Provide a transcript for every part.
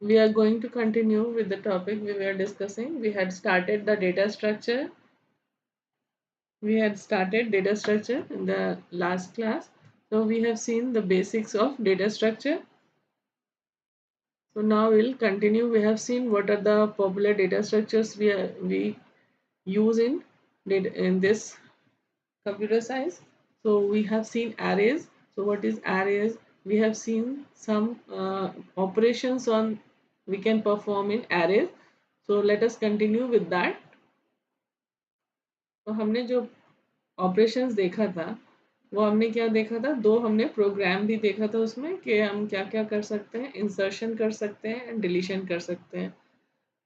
we are going to continue with the topic we were discussing. We had started the data structure. We had started data structure in the last class. So we have seen the basics of data structure. So now we'll continue. We have seen what are the popular data structures we use in this computer science. So we have seen arrays. So what is arrays? We have seen some operations on we can perform in arrays. So let us continue with that. तो हमने जो operations देखा था वो हमने क्या देखा था, दो हमने प्रोग्राम भी देखा था उसमें कि हम क्या क्या कर सकते हैं, इंसर्शन कर सकते हैं एंड डिलीशन कर सकते हैं।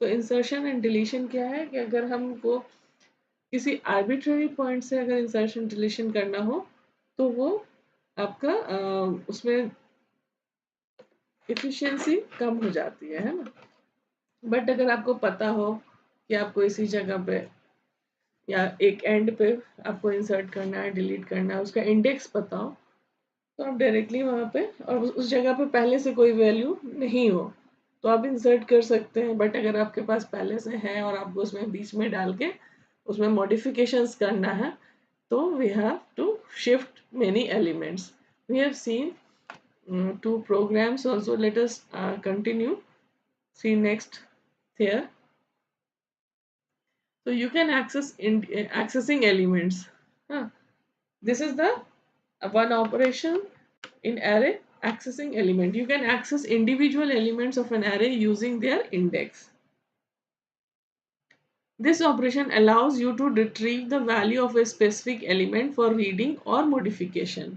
तो इंसर्शन एंड डिलीशन क्या है कि अगर हमको किसी आर्बिट्ररी पॉइंट से अगर इंसर्शन डिलीशन करना हो तो वो आपका उसमें एफिशिएंसी कम हो जाती है ना। बट अगर आपको पता हो कि आपको इसी जगह पे या एक एंड पे आपको इंसर्ट करना है, डिलीट करना है, उसका इंडेक्स पता हो तो आप डायरेक्टली वहाँ पे और उस जगह पे पहले से कोई वैल्यू नहीं हो तो आप इंसर्ट कर सकते हैं। बट अगर आपके पास पहले से है और आपको उसमें बीच में डाल के उसमें मॉडिफिकेशंस करना है तो we have to shift many elements. We have seen two programs also. Let us continue. See next here. So you can access accessing elements. Huh. This is the one operation in array, accessing element. You can access individual elements of an array using their index. This operation allows you to retrieve the value of a specific element for reading or modification.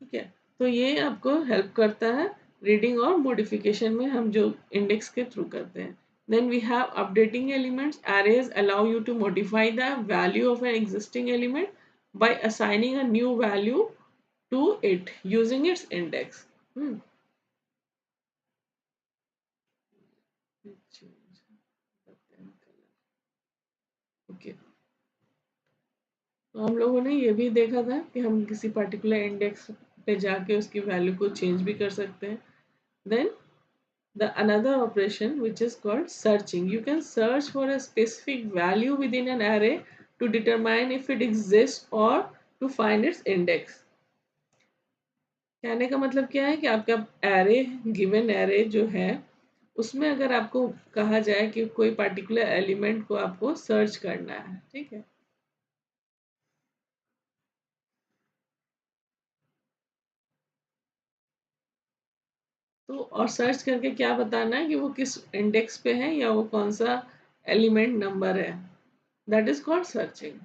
ठीक है, तो ये आपको help करता है reading और modification में, हम जो इंडेक्स के थ्रू करते हैं। Then we have updating elements. Arrays allow you to modify the value of an existing element by assigning a new value to it using its index. Okay. तो हम लोगों ने ये भी देखा था कि हम किसी पर्टिकुलर इंडेक्स पे जाके उसकी वैल्यू को चेंज भी कर सकते हैं। Then the another operation which is called searching. You can search for a specific value within an array to determine if it exists or to find its index. कहने का मतलब क्या है कि आपका एरे, गिवन एरे जो है उसमें अगर आपको कहा जाए कि कोई पर्टिकुलर एलिमेंट को आपको सर्च करना है, ठीक है, तो और सर्च करके क्या बताना है कि वो किस इंडेक्स पे है या वो कौन सा एलिमेंट नंबर है, that is called searching.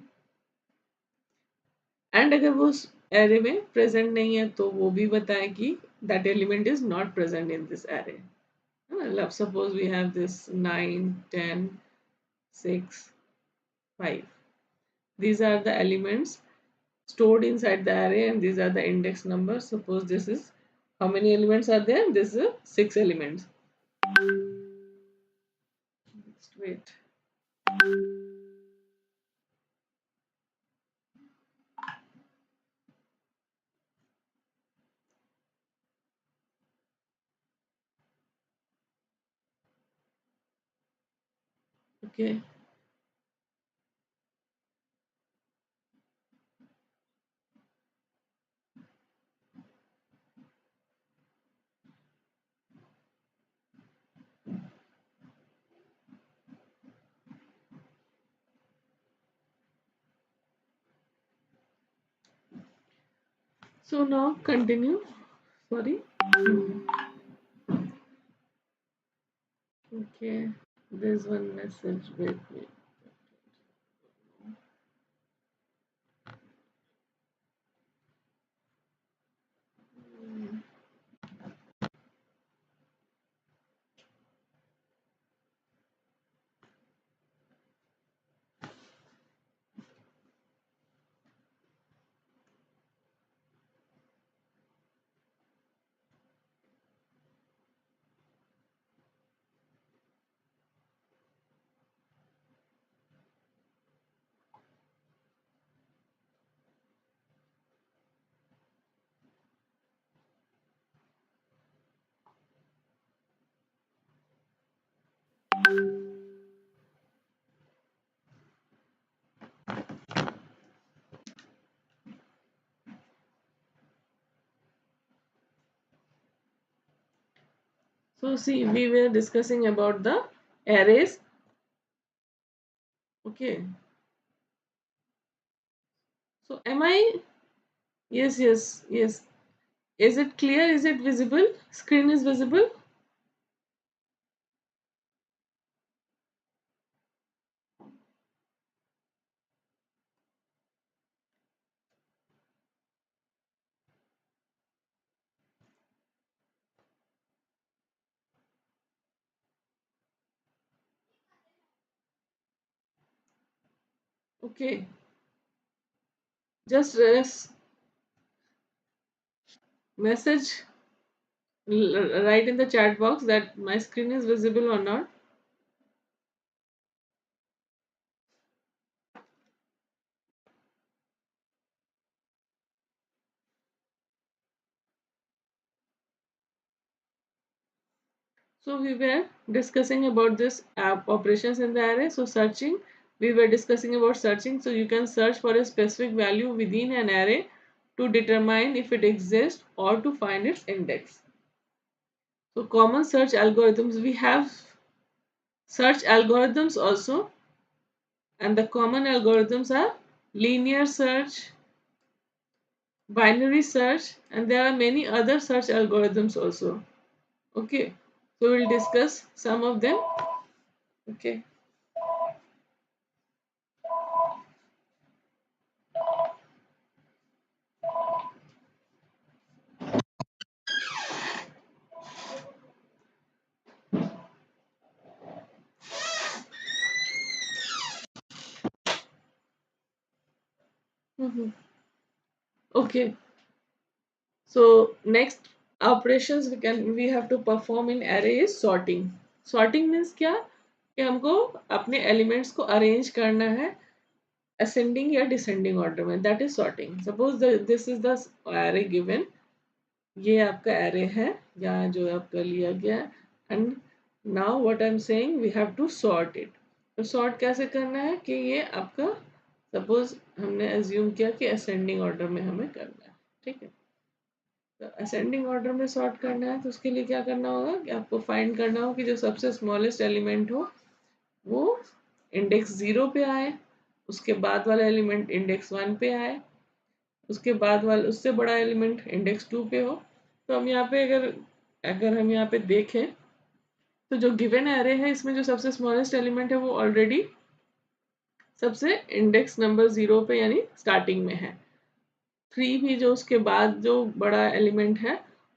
And अगर वो एरे में प्रेजेंट नहीं है तो वो भी बताए कि that element is not present in this array. मतलब suppose we have this 9 10 6 5, these are the elements stored inside the array and these are the index numbers. Suppose this is, how many elements are there, this is 6 elements. Just wait. Okay. So now continue. Sorry. Okay. There's one message. Wait, wait. So see, we were discussing about the arrays. Okay. So am I? Yes, yes, yes. Is it clear? Is it visible? Screen is visible? Okay. Just message write in the chat box that my screen is visible or not. So we were discussing about this app operations in the array. So searching, we were discussing about searching. So you can search for a specific value within an array to determine if it exists or to find its index. So common search algorithms, we have search algorithms also, and the common algorithms are linear search, binary search, and there are many other search algorithms also. Okay, so we'll discuss some of them. Okay. Mhm. Okay, so next operations we have to perform in array is sorting. Sorting means क्या कि हमको अपने elements को arrange करना है ascending या descending order में. That is sorting. Suppose this is the array given. ये आपका array है या जो आपका लिया गया, and now what I'm saying we have to sort it. तो sort कैसे करना है कि ये आपका suppose हमने assume किया कि ascending order में हमें करना है. ठीक है. तो असेंडिंग ऑर्डर में सॉर्ट करना है तो उसके लिए क्या करना होगा कि आपको फाइंड करना हो कि जो सबसे स्मॉलेस्ट एलिमेंट हो वो इंडेक्स 0 पे आए, उसके बाद वाला एलिमेंट इंडेक्स 1 पे आए, उसके बाद वाला उससे बड़ा एलिमेंट इंडेक्स 2 पे हो. तो हम यहाँ पे अगर अगर हम यहाँ पे देखें तो जो गिवन एरे है इसमें जो सबसे स्मॉलेस्ट एलिमेंट है वो ऑलरेडी सबसे इंडेक्स नंबर 0 पे यानी स्टार्टिंग में है. 3 भी जो उसके बाद जो बड़ा एलिमेंट है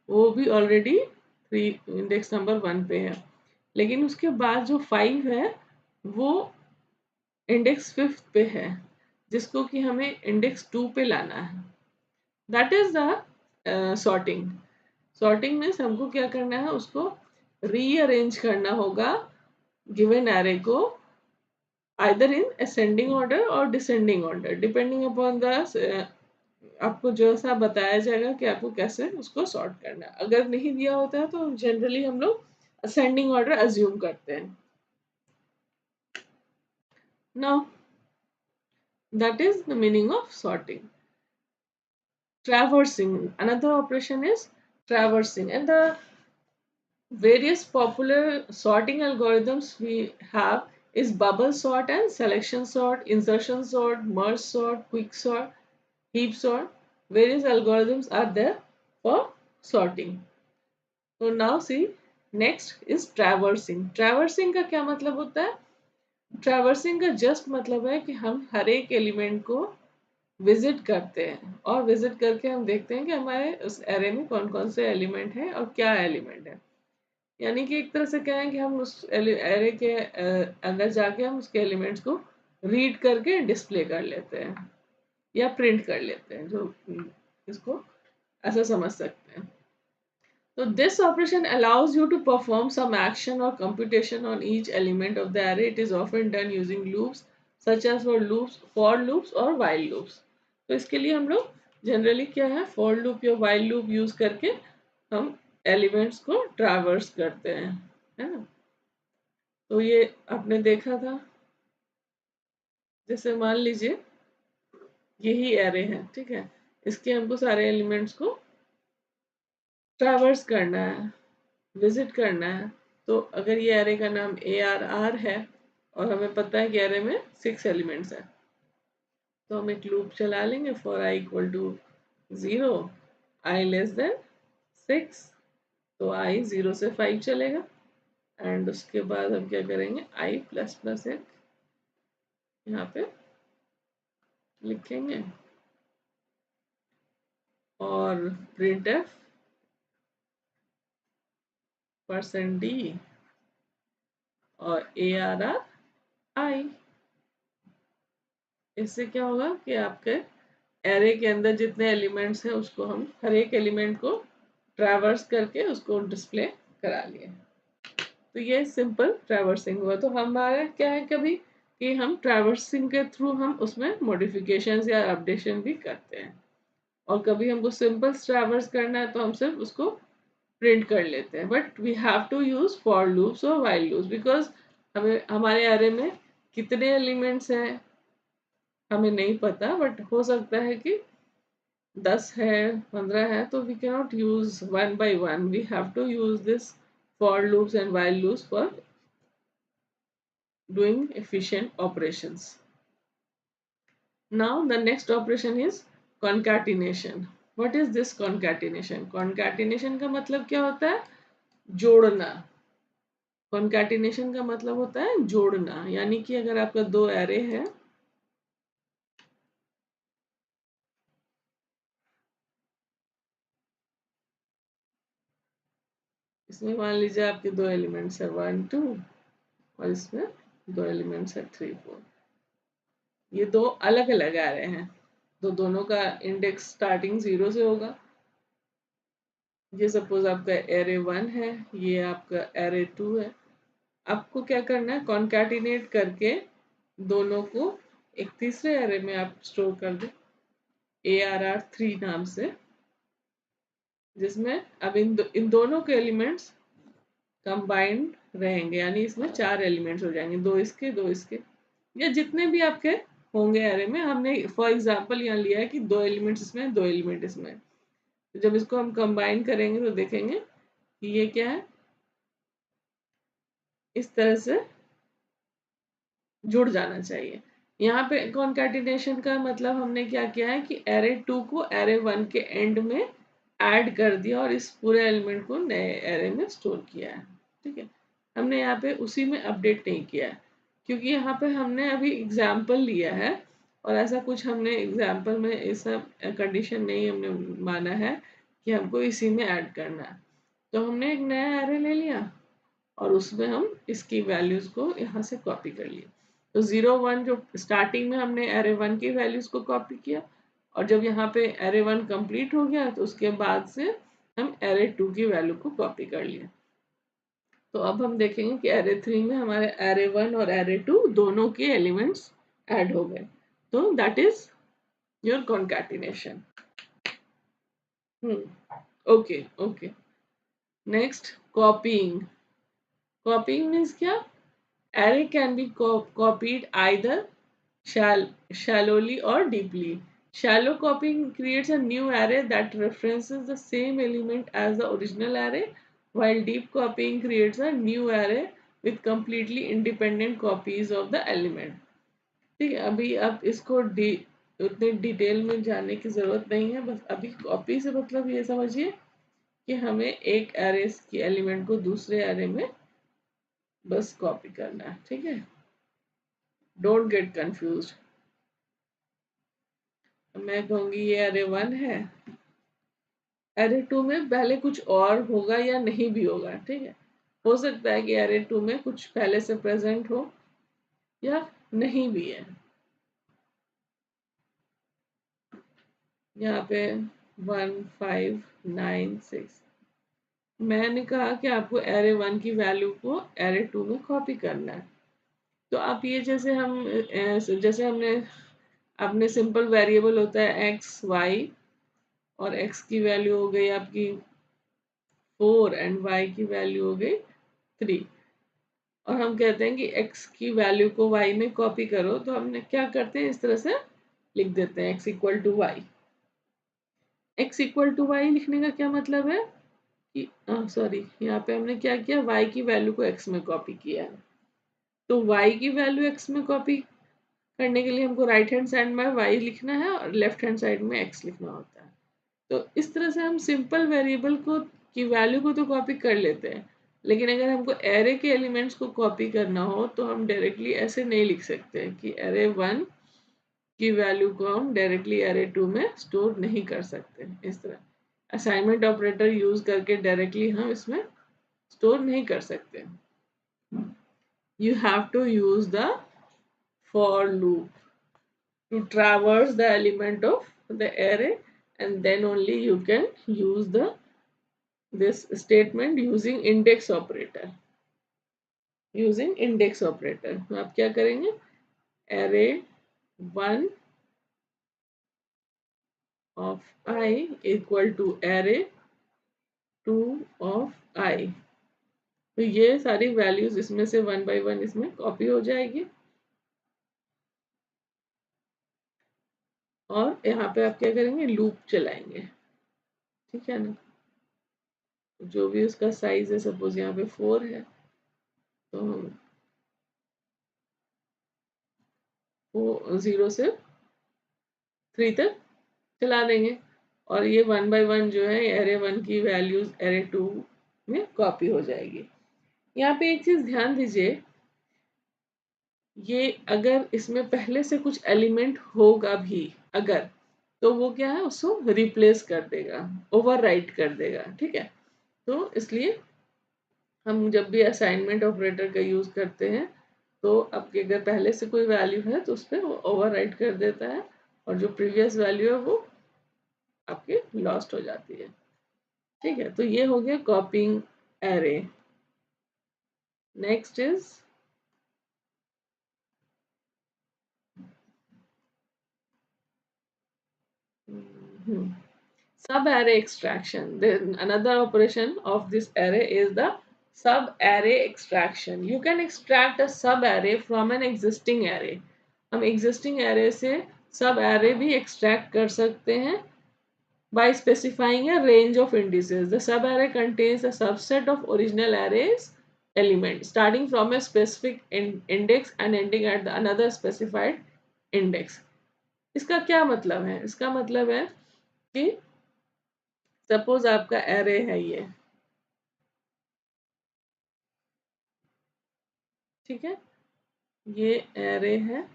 वो भी ऑलरेडी 3 इंडेक्स नंबर 1 पे है. लेकिन उसके बाद जो 5 है वो इंडेक्स 5 पे है जिसको कि हमें इंडेक्स 2 पे लाना है. That is the sorting. Sorting means हमको क्या करना है उसको रीअरेंज करना होगा गिवन एरे को either in ascending order or descending order depending upon the आपको जो सा बताया जाएगा कि आपको कैसे उसको सॉर्ट करना है. अगर नहीं दिया होता है तो जनरली हम लोग असेंडिंग ऑर्डर अज्यूम करते हैं. Now that is the meaning of sorting. Traversing, another operation is traversing, and the various popular sorting algorithms we have is bubble sort and selection sort, insertion sort, merge sort, quick sort, heap sort. Various algorithms are there for sorting. So now see, next is traversing. Traversing का क्या मतलब होता है? Traversing का just मतलब है कि हम हर एक एलिमेंट को विजिट करते हैं और विजिट करके हम देखते हैं कि हमारे उस एरे में कौन कौन से एलिमेंट हैं और क्या एलिमेंट है. यानी कि एक तरह से क्या है कि हम उस एरे के अंदर जाके हम उसके एलिमेंट्स को रीड करके डिस्प्ले कर लेते हैं या प्रिंट कर लेते हैं, जो इसको ऐसा समझ सकते हैं. So this operation allows you to perform some action or computation on each element of the array. It is often done using loops such as for loops or while loops. तो इसके लिए हम लोग जनरली क्या है for loop या while loop use करके हम एलिमेंट्स को ट्रैवर्स करते हैं, है ना. तो ये आपने देखा था, जैसे मान लीजिए यही एरे है, ठीक है, इसके हमको सारे एलिमेंट्स को ट्रैवर्स करना है. विजिट करना है, तो अगर ये एरे का नाम ARR है और हमें पता है कि एरे में 6 एलिमेंट्स है, तो हम एक लूप चला लेंगे for i equal to 0, i less than 6, तो i 0 से 5 चलेगा। एंड उसके बाद हम क्या करेंगे, i प्लस प्लस एक यहाँ पे लिखेंगे और printf %d और ARR i। इससे क्या होगा कि आपके एरे के अंदर जितने एलिमेंट्स हैं उसको हम हर एक एलिमेंट को ट्रैवर्स करके उसको डिस्प्ले करा लिए। तो ये सिंपल ट्रैवर्सिंग हुआ। तो हमारा क्या है कभी कि हम ट्रैवर्सिंग के थ्रू हम उसमें मॉडिफिकेशंस या अपडेशन भी करते हैं, और कभी हमको सिंपल ट्रैवर्स करना है तो हम सिर्फ उसको प्रिंट कर लेते हैं। But we have to use for loops और व्हाइल लूप्स, बिकॉज हमें हमारे एरे में कितने एलिमेंट्स हैं हमें नहीं पता, बट हो सकता है कि 10 है, 15 है, तो we can not use one by one, we have to use this for loops and while loops for doing efficient operations. Now the next operation is concatenation. What is this concatenation? Concatenation का मतलब क्या होता है, जोड़ना। concatenation का मतलब होता है जोड़ना, यानी कि अगर आपका दो एरे है, इसमें मान लीजिए आपके दो एलिमेंट्स है 1 2 और इसमें दो एलिमेंट्स है 3 4, ये दो अलग अलग एरे हैं, तो दोनों का इंडेक्स स्टार्टिंग 0 से होगा। ये सपोज आपका एरे 1 है, ये आपका एरे 2 है। आपको क्या करना है, कॉन्कैटिनेट करके दोनों को एक तीसरे एरे में आप स्टोर कर दो ARR3 नाम से, जिसमें अब इन दोनों के एलिमेंट्स कंबाइंड रहेंगे, यानी इसमें 4 एलिमेंट्स हो जाएंगे, दो इसके दो इसके, या जितने भी आपके होंगे एरे में। हमने फॉर एग्जांपल यहाँ लिया है कि 2 एलिमेंट्स इसमें, 2 एलिमेंट इसमें, तो जब इसको हम कंबाइन करेंगे तो देखेंगे कि ये क्या है, इस तरह से जुड़ जाना चाहिए। यहाँ पे कॉन्कैटिनेशन का मतलब हमने क्या किया है कि एरे 2 को एरे 1 के एंड में ऐड कर दिया और इस पूरे एलिमेंट को नए एरे में स्टोर किया है। ठीक है, हमने यहाँ पे उसी में अपडेट नहीं किया है, क्योंकि यहाँ पे हमने अभी एग्जाम्पल लिया है और ऐसा कुछ हमने एग्जाम्पल में ऐसा कंडीशन नहीं हमने माना है कि हमको इसी में ऐड करना है। तो हमने एक नया एरे ले लिया और उसमें हम इसकी वैल्यूज को यहाँ से कॉपी कर लिए। तो 0 1 जो स्टार्टिंग में हमने एरे 1 की वैल्यूज को कॉपी किया, और जब यहाँ पे एरे 1 कंप्लीट हो गया तो उसके बाद से हम एरे 2 की वैल्यू को कॉपी कर लिए। तो अब हम देखेंगे कि एरे 3 में हमारे एरे 1 और एरे 2 दोनों के एलिमेंट्स ऐड हो गए। तो that is your concatenation. Okay okay. Next, copying. Copying means क्या, array can be copied either shallowly or deeply. Shallow copying creates a new array that references the same element as the original array, while deep copying creates a new array with completely independent copies of the element. ठीक है, अभी आप इसको उतने detail में जानने की ज़रूरत नहीं है, बस अभी कॉपी से मतलब ये समझिए कि हमें एक एरे की एलिमेंट को दूसरे एरे में बस कॉपी करना है। ठीक है, डोंट गेट कंफ्यूज। मैं कहूंगी ये एरे 1 है, एरे 2 में पहले कुछ और होगा या नहीं भी होगा। ठीक है, हो सकता है कि एरे 2 में कुछ पहले से प्रेजेंट हो या नहीं भी है। यहाँ पे 1 5 9 6, मैंने कहा कि आपको एरे 1 की वैल्यू को एरे 2 में कॉपी करना है। तो आप ये जैसे हमने अपने सिंपल वेरिएबल होता है एक्स वाई, और x की वैल्यू हो गई आपकी 4 एंड y की वैल्यू हो गई 3, और हम कहते हैं कि x की वैल्यू को y में कॉपी करो, तो हमने क्या करते हैं, इस तरह से लिख देते हैं x equal to Y. x equal to Y लिखने का क्या मतलब है, कि सॉरी, यहाँ पे हमने क्या किया, y की वैल्यू को x में कॉपी किया है। तो y की वैल्यू x में कॉपी करने के लिए हमको राइट हैंड साइड में y लिखना है और लेफ्ट हैंड साइड में x लिखना होता है। तो इस तरह से हम सिंपल वेरिएबल को की वैल्यू को तो कॉपी कर लेते हैं, लेकिन अगर हमको एरे के एलिमेंट्स को कॉपी करना हो तो हम डायरेक्टली ऐसे नहीं लिख सकते कि एरे 1 की वैल्यू को हम डायरेक्टली एरे 2 में स्टोर नहीं कर सकते। इस तरह असाइनमेंट ऑपरेटर यूज करके डायरेक्टली हम इसमें स्टोर नहीं कर सकते। You have to use the for loop to traverse the element of the array, and then only you can use the this statement using index operator। using index operator तो आप क्या करेंगे, array 1 of I equal to array 2 of I। तो ये सारी values इसमें से 1 by 1 इसमें कॉपी हो जाएगी, और यहाँ पे आप क्या करेंगे, लूप चलाएंगे। ठीक है ना, जो भी उसका साइज है, सपोज यहाँ पे 4 है, तो हम वो 0 से 3 तक चला देंगे, और ये 1 by 1 जो है एरे 1 की वैल्यूज एरे 2 में कॉपी हो जाएगी। यहाँ पे एक चीज ध्यान दीजिए, ये अगर इसमें पहले से कुछ एलिमेंट होगा भी अगर, तो वो क्या है, उसको रिप्लेस कर देगा, ओवरराइट कर देगा। ठीक है, तो इसलिए हम जब भी असाइनमेंट ऑपरेटर का यूज करते हैं, तो आपके अगर पहले से कोई वैल्यू है तो उस पर वो ओवरराइट कर देता है, और जो प्रीवियस वैल्यू है वो आपके लॉस्ट हो जाती है। ठीक है, तो ये हो गया कॉपिंग array. Next is sub array extraction। Then another operation of this array is the sub array extraction। You can extract a sub array from an existing array। हम existing array से sub array भी extract कर सकते हैं by specifying a range of indices। The sub array contains a subset of original arrays element starting from a specific index and ending at the another specified index। इसका क्या मतलब है, इसका मतलब है कि सपोज आपका एरे है ये, ठीक है, ये एरे है,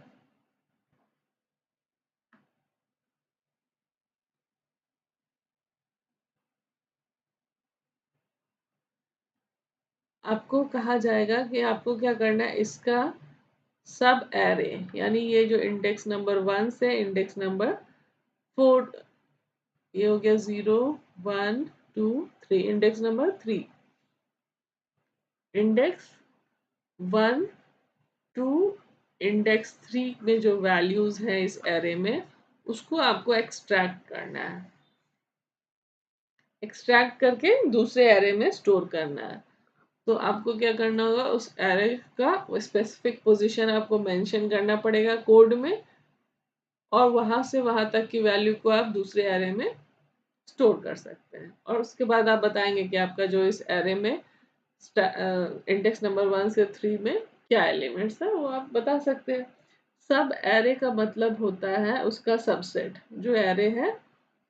आपको कहा जाएगा कि आपको क्या करना है, इसका सब एरे, यानी ये जो इंडेक्स नंबर 1 से इंडेक्स नंबर 4, ये हो गया 0 1 2 3, इंडेक्स नंबर 3, इंडेक्स 1 2 इंडेक्स 3 में जो वैल्यूज हैं इस एरे में, उसको आपको एक्सट्रैक्ट करना है, एक्सट्रैक्ट करके दूसरे एरे में स्टोर करना है। तो आपको क्या करना होगा, उस एरे का स्पेसिफिक पोजीशन आपको मेंशन करना पड़ेगा कोड में, और वहां से वहां तक की वैल्यू को आप दूसरे एरे में स्टोर कर सकते हैं। और उसके बाद आप बताएंगे कि आपका जो इस एरे में इंडेक्स नंबर 1 से 3 में क्या एलिमेंट्स है, वो आप बता सकते हैं। सब एरे का मतलब होता है उसका सबसेट, जो एरे है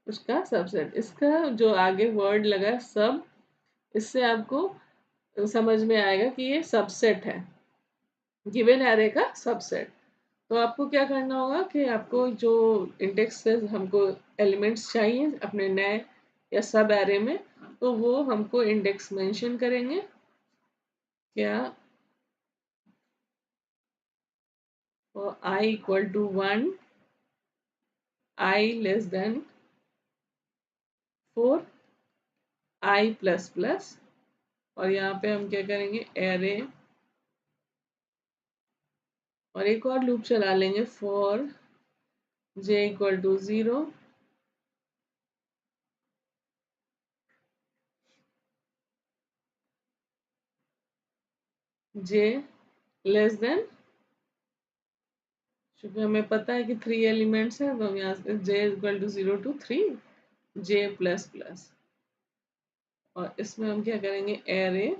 उसका सबसेट। इसका जो आगे वर्ड लगा सब, इससे आपको समझ में आएगा कि ये सबसेट है, गिवन एरे का सबसेट। तो आपको क्या करना होगा कि आपको जो इंडेक्स से हमको एलिमेंट्स चाहिए अपने नए या सब एरे में, तो वो हमको इंडेक्स मेंशन करेंगे। क्या, और I equal to 1, I less than 4, I plus plus, और यहाँ पे हम क्या करेंगे, एरे, और एक और लूप चला लेंगे, for J equal to 0, J less than, क्योंकि हमें पता है कि 3 एलिमेंट्स हैं, तो हम यहाँ से J equal to 0 to 3 J plus plus. और इसमें हम क्या करेंगे, एरे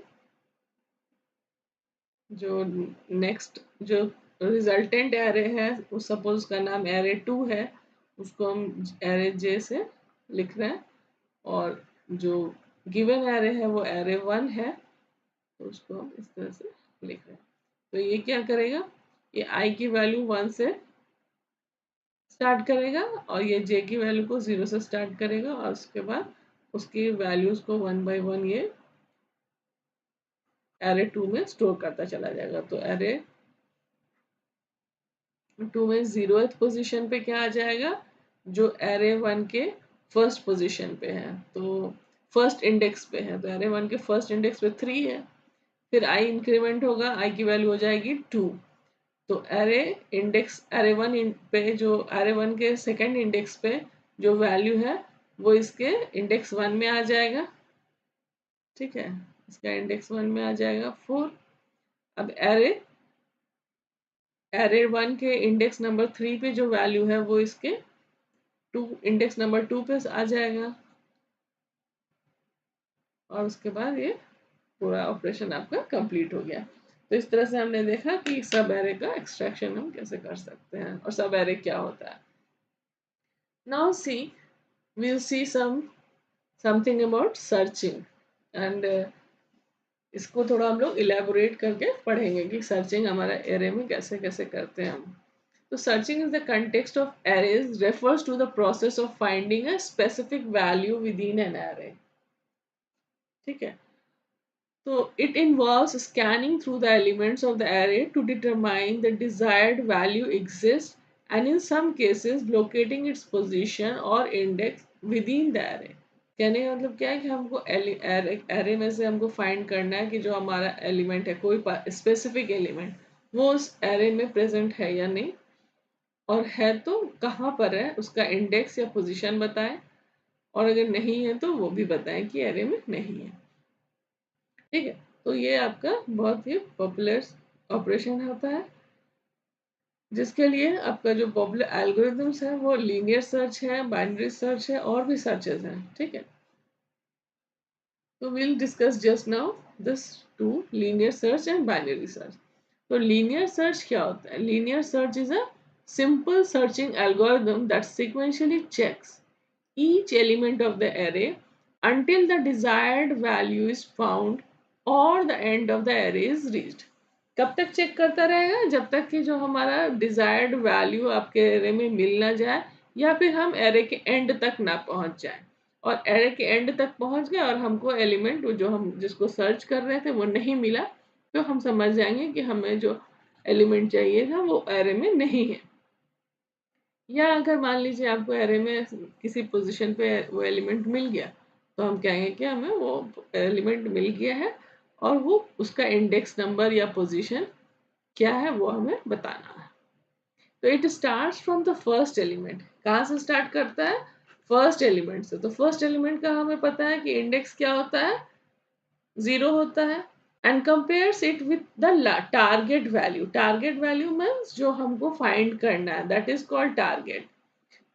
जो नेक्स्ट जो रिजल्टेंट एरे है, उस सपोज उसका नाम एरे 2 है, उसको हम एरे जे से लिख रहे हैं, और जो गिवन एरे है वो एरे 1 है, तो उसको हम इस तरह से लिख रहे हैं। तो ये क्या करेगा, ये आई की वैल्यू 1 से स्टार्ट करेगा और ये जे की वैल्यू को 0 से स्टार्ट करेगा, और उसके बाद उसकी वैल्यूज को 1 बाय 1 ये एरे 2 में स्टोर करता चला जाएगा। तो एरे 2 में 0th पोजीशन पे क्या आ जाएगा, जो एरे 1 के फर्स्ट पोजीशन पे है, तो फर्स्ट इंडेक्स पे है, तो एरे 1 के फर्स्ट इंडेक्स पे 3 है। फिर आई इंक्रीमेंट होगा, आई की वैल्यू हो जाएगी 2। तो एरे इंडेक्स एरे 1 पे जो एरे 1 के सेकंड इंडेक्स पे जो वैल्यू है वो इसके इंडेक्स 1 में आ जाएगा। ठीक है, इसका इंडेक्स 1 में आ जाएगा 4। अब एरे एरे 1 के इंडेक्स नंबर 3 पे जो वैल्यू है वो इसके इंडेक्स नंबर 2 पे आ जाएगा, और उसके बाद ये पूरा ऑपरेशन आपका कंप्लीट हो गया। तो इस तरह से हमने देखा कि सब एरे का एक्सट्रैक्शन हम कैसे कर सकते हैं और सब एरे क्या होता है। Now see we'll see something about searching, and इसको थोड़ा हम लोग इलेबोरेट करके पढ़ेंगे कि सर्चिंग हमारा एरे में कैसे कैसे करते हैं हम। तो searching is the context of arrays refers to the process of finding a specific value within an array. ठीक है, so it involves scanning through the elements of the array to determine the desired value exists, and in some cases locating its position or index within the array। कहने का मतलब क्या है कि हमको array में से हमको फाइंड करना है कि जो हमारा एलिमेंट है, कोई स्पेसिफिक एलिमेंट, वो उस एरे में प्रेजेंट है या नहीं, और है तो कहाँ पर है, उसका इंडेक्स या पोजीशन बताएं, और अगर नहीं है तो वो भी बताएं कि एरे में नहीं है। ठीक है, तो ये आपका बहुत ही पॉपुलर ऑपरेशन होता है, जिसके लिए आपका जो पॉपुलर एल्गोरिथम्स है वो लीनियर सर्च है, बाइनरी सर्च है, और भी सर्चेस हैं। ठीक है, तो we'll discuss just now this two, linear search and binary search। तो linear search क्या होता है? Linear search is a simple searching algorithm that sequentially checks each element of the array until the desired value is found or the end of the array is reached। कब तक check करता रहेगा? जब तक कि जो हमारा डिजायर्ड वैल्यू आपके एरे में मिल ना जाए, या फिर हम एरे के एंड तक ना पहुंच जाए, और एरे के एंड तक पहुंच गए और हमको एलिमेंट जो हम जिसको सर्च कर रहे थे वो नहीं मिला, तो हम समझ जाएंगे कि हमें जो एलिमेंट चाहिए था वो एरे में नहीं है। या अगर मान लीजिए आपको एरे में किसी पोजीशन पे वो एलिमेंट मिल गया, तो हम कहेंगे कि हमें वो एलिमेंट मिल गया है, और वो उसका इंडेक्स नंबर या पोजीशन क्या है वो हमें बताना है। तो it starts from the first element. कहाँ से स्टार्ट करता है? फर्स्ट एलिमेंट से। तो फर्स्ट एलिमेंट का हमें पता है कि इंडेक्स क्या होता है, 0 होता है, and compares it with the target value. Target value means जो हमको फाइंड करना है, that is called target.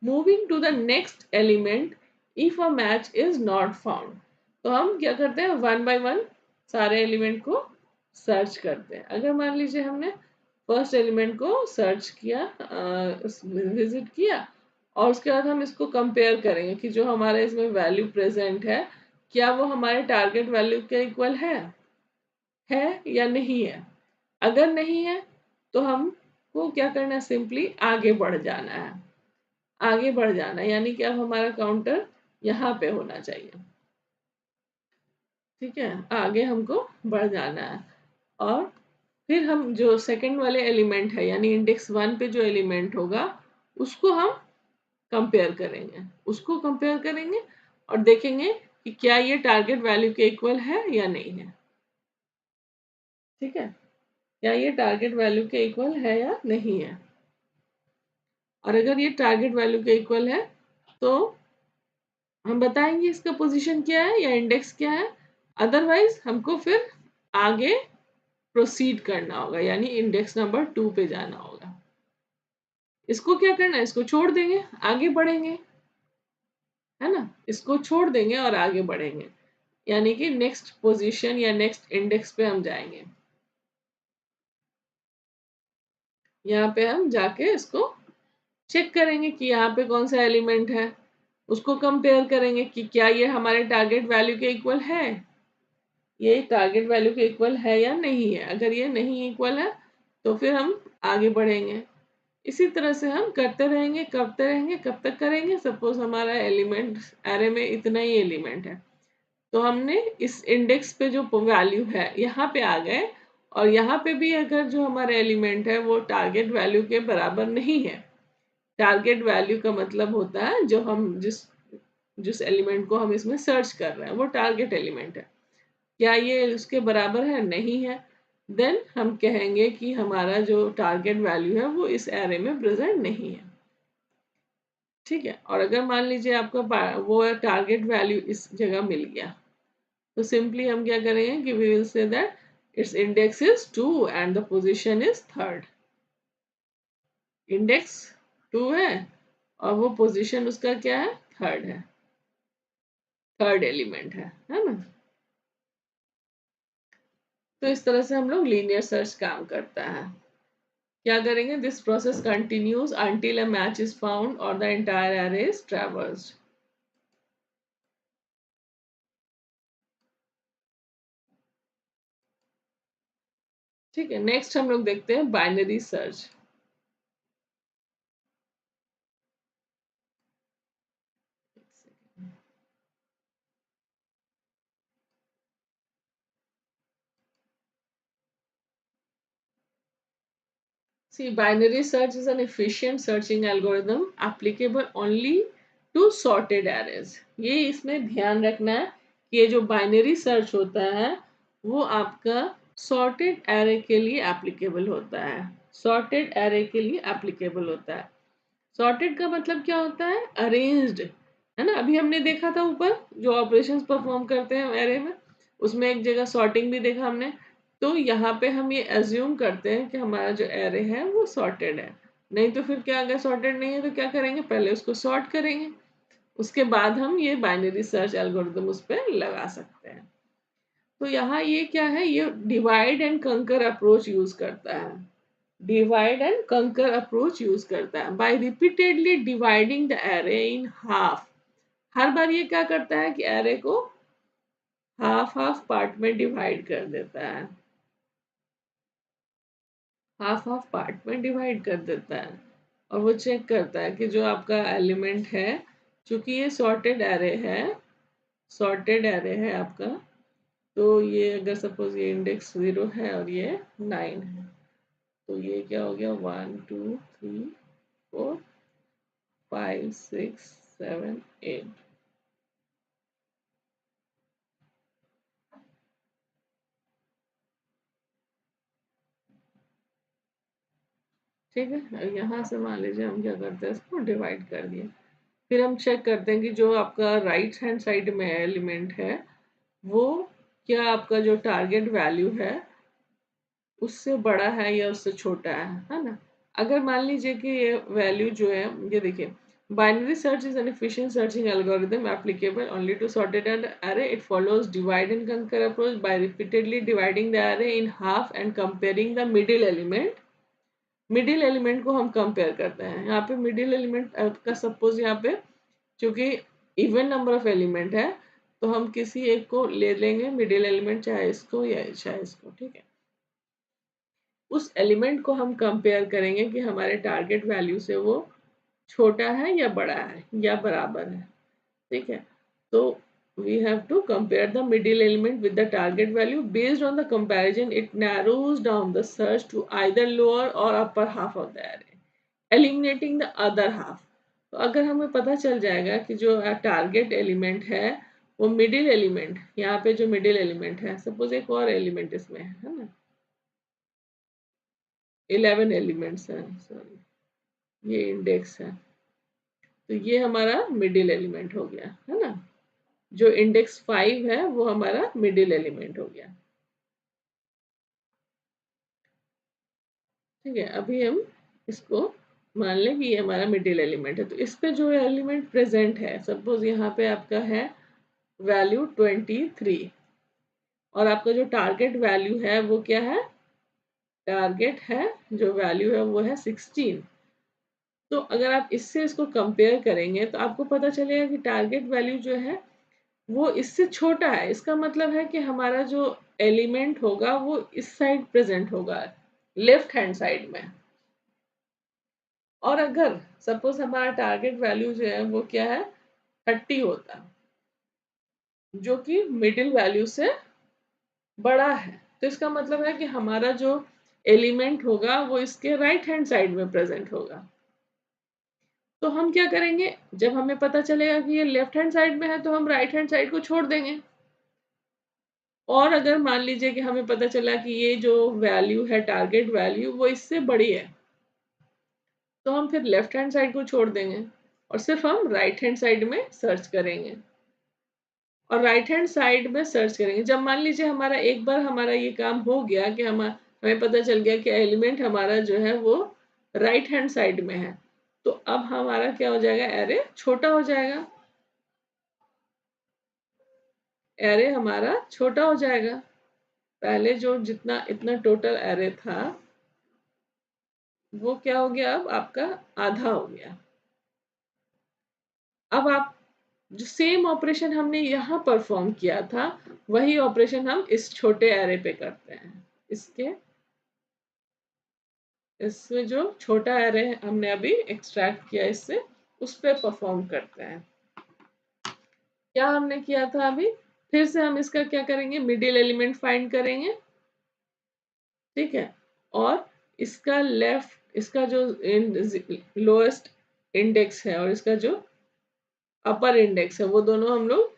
Moving to the next element if a match is not found. तो हम क्या करते हैं, 1 बाय 1 सारे एलिमेंट को सर्च करते हैं। अगर मान लीजिए हमने फर्स्ट एलिमेंट को सर्च किया, विजिट किया, और उसके बाद हम इसको कंपेयर करेंगे कि जो हमारे इसमें वैल्यू प्रेजेंट है, क्या वो हमारे टारगेट वैल्यू के इक्वल है या नहीं है। अगर नहीं है तो हमको क्या करना है, सिंपली आगे बढ़ जाना है। आगे बढ़ जाना यानी कि अब हमारा काउंटर यहाँ पे होना चाहिए। ठीक है, आगे हमको बढ़ जाना है, और फिर हम जो सेकंड वाले एलिमेंट है यानी इंडेक्स 1 पे जो एलिमेंट होगा उसको हम कंपेयर करेंगे, और देखेंगे कि क्या ये टारगेट वैल्यू के इक्वल है या नहीं है। ठीक है, क्या ये टारगेट वैल्यू के इक्वल है या नहीं है, और अगर ये टारगेट वैल्यू के इक्वल है तो हम बताएंगे इसका पोजीशन क्या है या इंडेक्स क्या है। अदरवाइज हमको फिर आगे प्रोसीड करना होगा, यानी इंडेक्स नंबर 2 पे जाना होगा। इसको क्या करना है, इसको छोड़ देंगे, आगे बढ़ेंगे, है ना, इसको छोड़ देंगे और आगे बढ़ेंगे। यानी कि नेक्स्ट पोजीशन या नेक्स्ट इंडेक्स पे हम जाएंगे। यहाँ पे हम जाके इसको चेक करेंगे कि यहाँ पे कौन सा एलिमेंट है, उसको कंपेयर करेंगे कि क्या ये हमारे टारगेट वैल्यू के इक्वल है, ये टारगेट वैल्यू के इक्वल है या नहीं है। अगर ये नहीं इक्वल है तो फिर हम आगे बढ़ेंगे। इसी तरह से हम करते रहेंगे, कब तक करेंगे? सपोज हमारा एलिमेंट एरे में इतना ही एलिमेंट है, तो हमने इस इंडेक्स पे जो वैल्यू है यहाँ पे आ गए, और यहाँ पे भी अगर जो हमारा एलिमेंट है वो टारगेट वैल्यू के बराबर नहीं है, टारगेट वैल्यू का मतलब होता है जो हम जिस जिस एलिमेंट को हम इसमें सर्च कर रहे हैं वो टारगेट एलिमेंट है, क्या ये उसके बराबर है? नहीं है। देन हम कहेंगे कि हमारा जो टारगेट वैल्यू है वो इस एरे में प्रेजेंट नहीं है। ठीक है, और अगर मान लीजिए आपका वो टारगेट वैल्यू इस जगह मिल गया, तो सिंपली हम क्या करेंगे कि we will say that it's index is 2 and the position is third. Index 2 है और वो पोजीशन उसका क्या है? थर्ड है, थर्ड एलिमेंट है ना। तो इस तरह से हम लोग लीनियर सर्च काम करता है। क्या करेंगे? This process continues until a match is found और द एंटायर एरे इज ट्रैवर्स्ड। ठीक है, नेक्स्ट हम लोग देखते हैं binary search. See, binary search is an efficient searching algorithm applicable only to sorted arrays. ये इसमें ध्यान रखना है कि ये जो बाइनरी सर्च होता है वो आपका सॉर्टेड एरे के लिए एप्लीकेबल होता है, सॉर्टेड एरे के लिए एप्लीकेबल होता है। सॉर्टेड का मतलब क्या होता है? अरेंज्ड, है ना। अभी हमने देखा था ऊपर जो ऑपरेशंस परफॉर्म करते हैं एरे में, उसमें एक जगह सॉर्टिंग भी देखा हमने। तो यहाँ पे हम ये एज्यूम करते हैं कि हमारा जो एरे है वो सॉर्टेड है। नहीं तो फिर क्या, अगर सॉर्टेड नहीं है तो क्या करेंगे? पहले उसको सॉर्ट करेंगे, उसके बाद हम ये बाइनरी सर्च एल्गोरिथम उस पर लगा सकते हैं। तो यहाँ ये क्या है? ये divide and conquer approach use करता है, divide and conquer approach use करता है। By repeatedly dividing the array in half, हर बार ये क्या करता है कि एरे को हाफ हाफ पार्ट में डिवाइड कर देता है, हाफ हाफ पार्ट में डिवाइड कर देता है। और वो चेक करता है कि जो आपका एलिमेंट है, चूंकि ये सॉर्टेड एरे है, सॉर्टेड एरे है आपका, तो ये अगर सपोज ये इंडेक्स 0 है और ये 9 है, तो ये क्या हो गया? 1 2 3 4 5 6 7 8। ठीक है, यहाँ से मान लीजिए हम क्या करते हैं, इसको डिवाइड कर दिए। फिर हम चेक करते हैं कि जो आपका राइट हैंड साइड में एलिमेंट है वो क्या आपका जो टारगेट वैल्यू है उससे बड़ा है या उससे छोटा है ना। अगर मान लीजिए कि ये वैल्यू जो है, ये देखिए, binary search is an efficient searching algorithm applicable only to sorted array. It follows divide and conquer approach by repeatedly dividing the array in half and comparing the middle element। Middle element को हम compare करते हैं। यहाँ पे middle element का suppose यहाँ पे क्योंकि इवन नंबर ऑफ एलिमेंट है, तो हम किसी एक को ले लेंगे मिडिल एलिमेंट, चाहे इसको या चाहे इसको। ठीक है, उस एलिमेंट को हम कंपेयर करेंगे कि हमारे टारगेट वैल्यू से वो छोटा है या बड़ा है या बराबर है। ठीक है, तो we have to compare the middle element with the target value. Based on the comparison, it narrows down the search to either lower or upper half of the array, eliminating the other half। तो अगर हमें पता चल जाएगा कि जो target element है वो मिडिल एलिमेंट, यहाँ पे जो मिडिल एलिमेंट है, सपोज एक और एलिमेंट इसमें है ना, 11 एलिमेंट्स हैं, सॉरी ये इंडेक्स है, तो ये हमारा मिडिल एलिमेंट हो गया है ना। जो इंडेक्स 5 है वो हमारा मिडिल एलिमेंट हो गया। ठीक है, अभी हम इसको मान लें कि ये हमारा मिडिल एलिमेंट है, तो इस पे जो एलिमेंट प्रेजेंट है, सपोज यहाँ पे आपका है वैल्यू 23 और आपका जो टारगेट वैल्यू है वो क्या है, टारगेट है जो वैल्यू है वो है 16। तो अगर आप इससे इसको कंपेयर करेंगे तो आपको पता चलेगा कि टारगेट वैल्यू जो है वो इससे छोटा है। इसका मतलब है कि हमारा जो एलिमेंट होगा वो इस साइड प्रेजेंट होगा, लेफ्ट हैंड साइड में। और अगर सपोज हमारा टारगेट वैल्यू जो है वो क्या है 30 होता, जो कि मिडिल वैल्यू से बड़ा है, तो इसका मतलब है कि हमारा जो एलिमेंट होगा वो इसके राइट हैंड साइड में प्रेजेंट होगा। तो हम क्या करेंगे, जब हमें पता चलेगा कि ये लेफ्ट हैंड साइड में है तो हम राइट हैंड साइड को छोड़ देंगे। और अगर मान लीजिए कि हमें पता चला कि ये जो वैल्यू है टारगेट वैल्यू वो इससे बड़ी है, तो हम फिर लेफ्ट हैंड साइड को छोड़ देंगे और सिर्फ हम राइट हैंड साइड में सर्च करेंगे। और राइट हैंड साइड में सर्च करेंगे जब मान लीजिए हमारा एक बार हमारा ये काम हो गया कि हमें पता चल गया कि एलिमेंट हमारा जो है वो राइट हैंड साइड में है, तो अब हमारा क्या हो जाएगा, एरे छोटा हो जाएगा। एरे हमारा छोटा हो जाएगा। पहले जो जितना इतना टोटल एरे था वो क्या हो गया, अब आपका आधा हो गया। अब आप जो सेम ऑपरेशन हमने यहाँ परफॉर्म किया था वही ऑपरेशन हम इस छोटे एरे पे करते हैं। इसके इसमें जो छोटा एरे हमने अभी एक्सट्रैक्ट किया इससे, उस पे परफॉर्म करते हैं। क्या हमने किया था अभी, फिर से हम इसका क्या करेंगे, मिडिल एलिमेंट फाइंड करेंगे, ठीक है। और इसका लेफ्ट, इसका जो लोएस्ट इंडेक्स है और इसका जो अपर इंडेक्स है वो दोनों हम लोग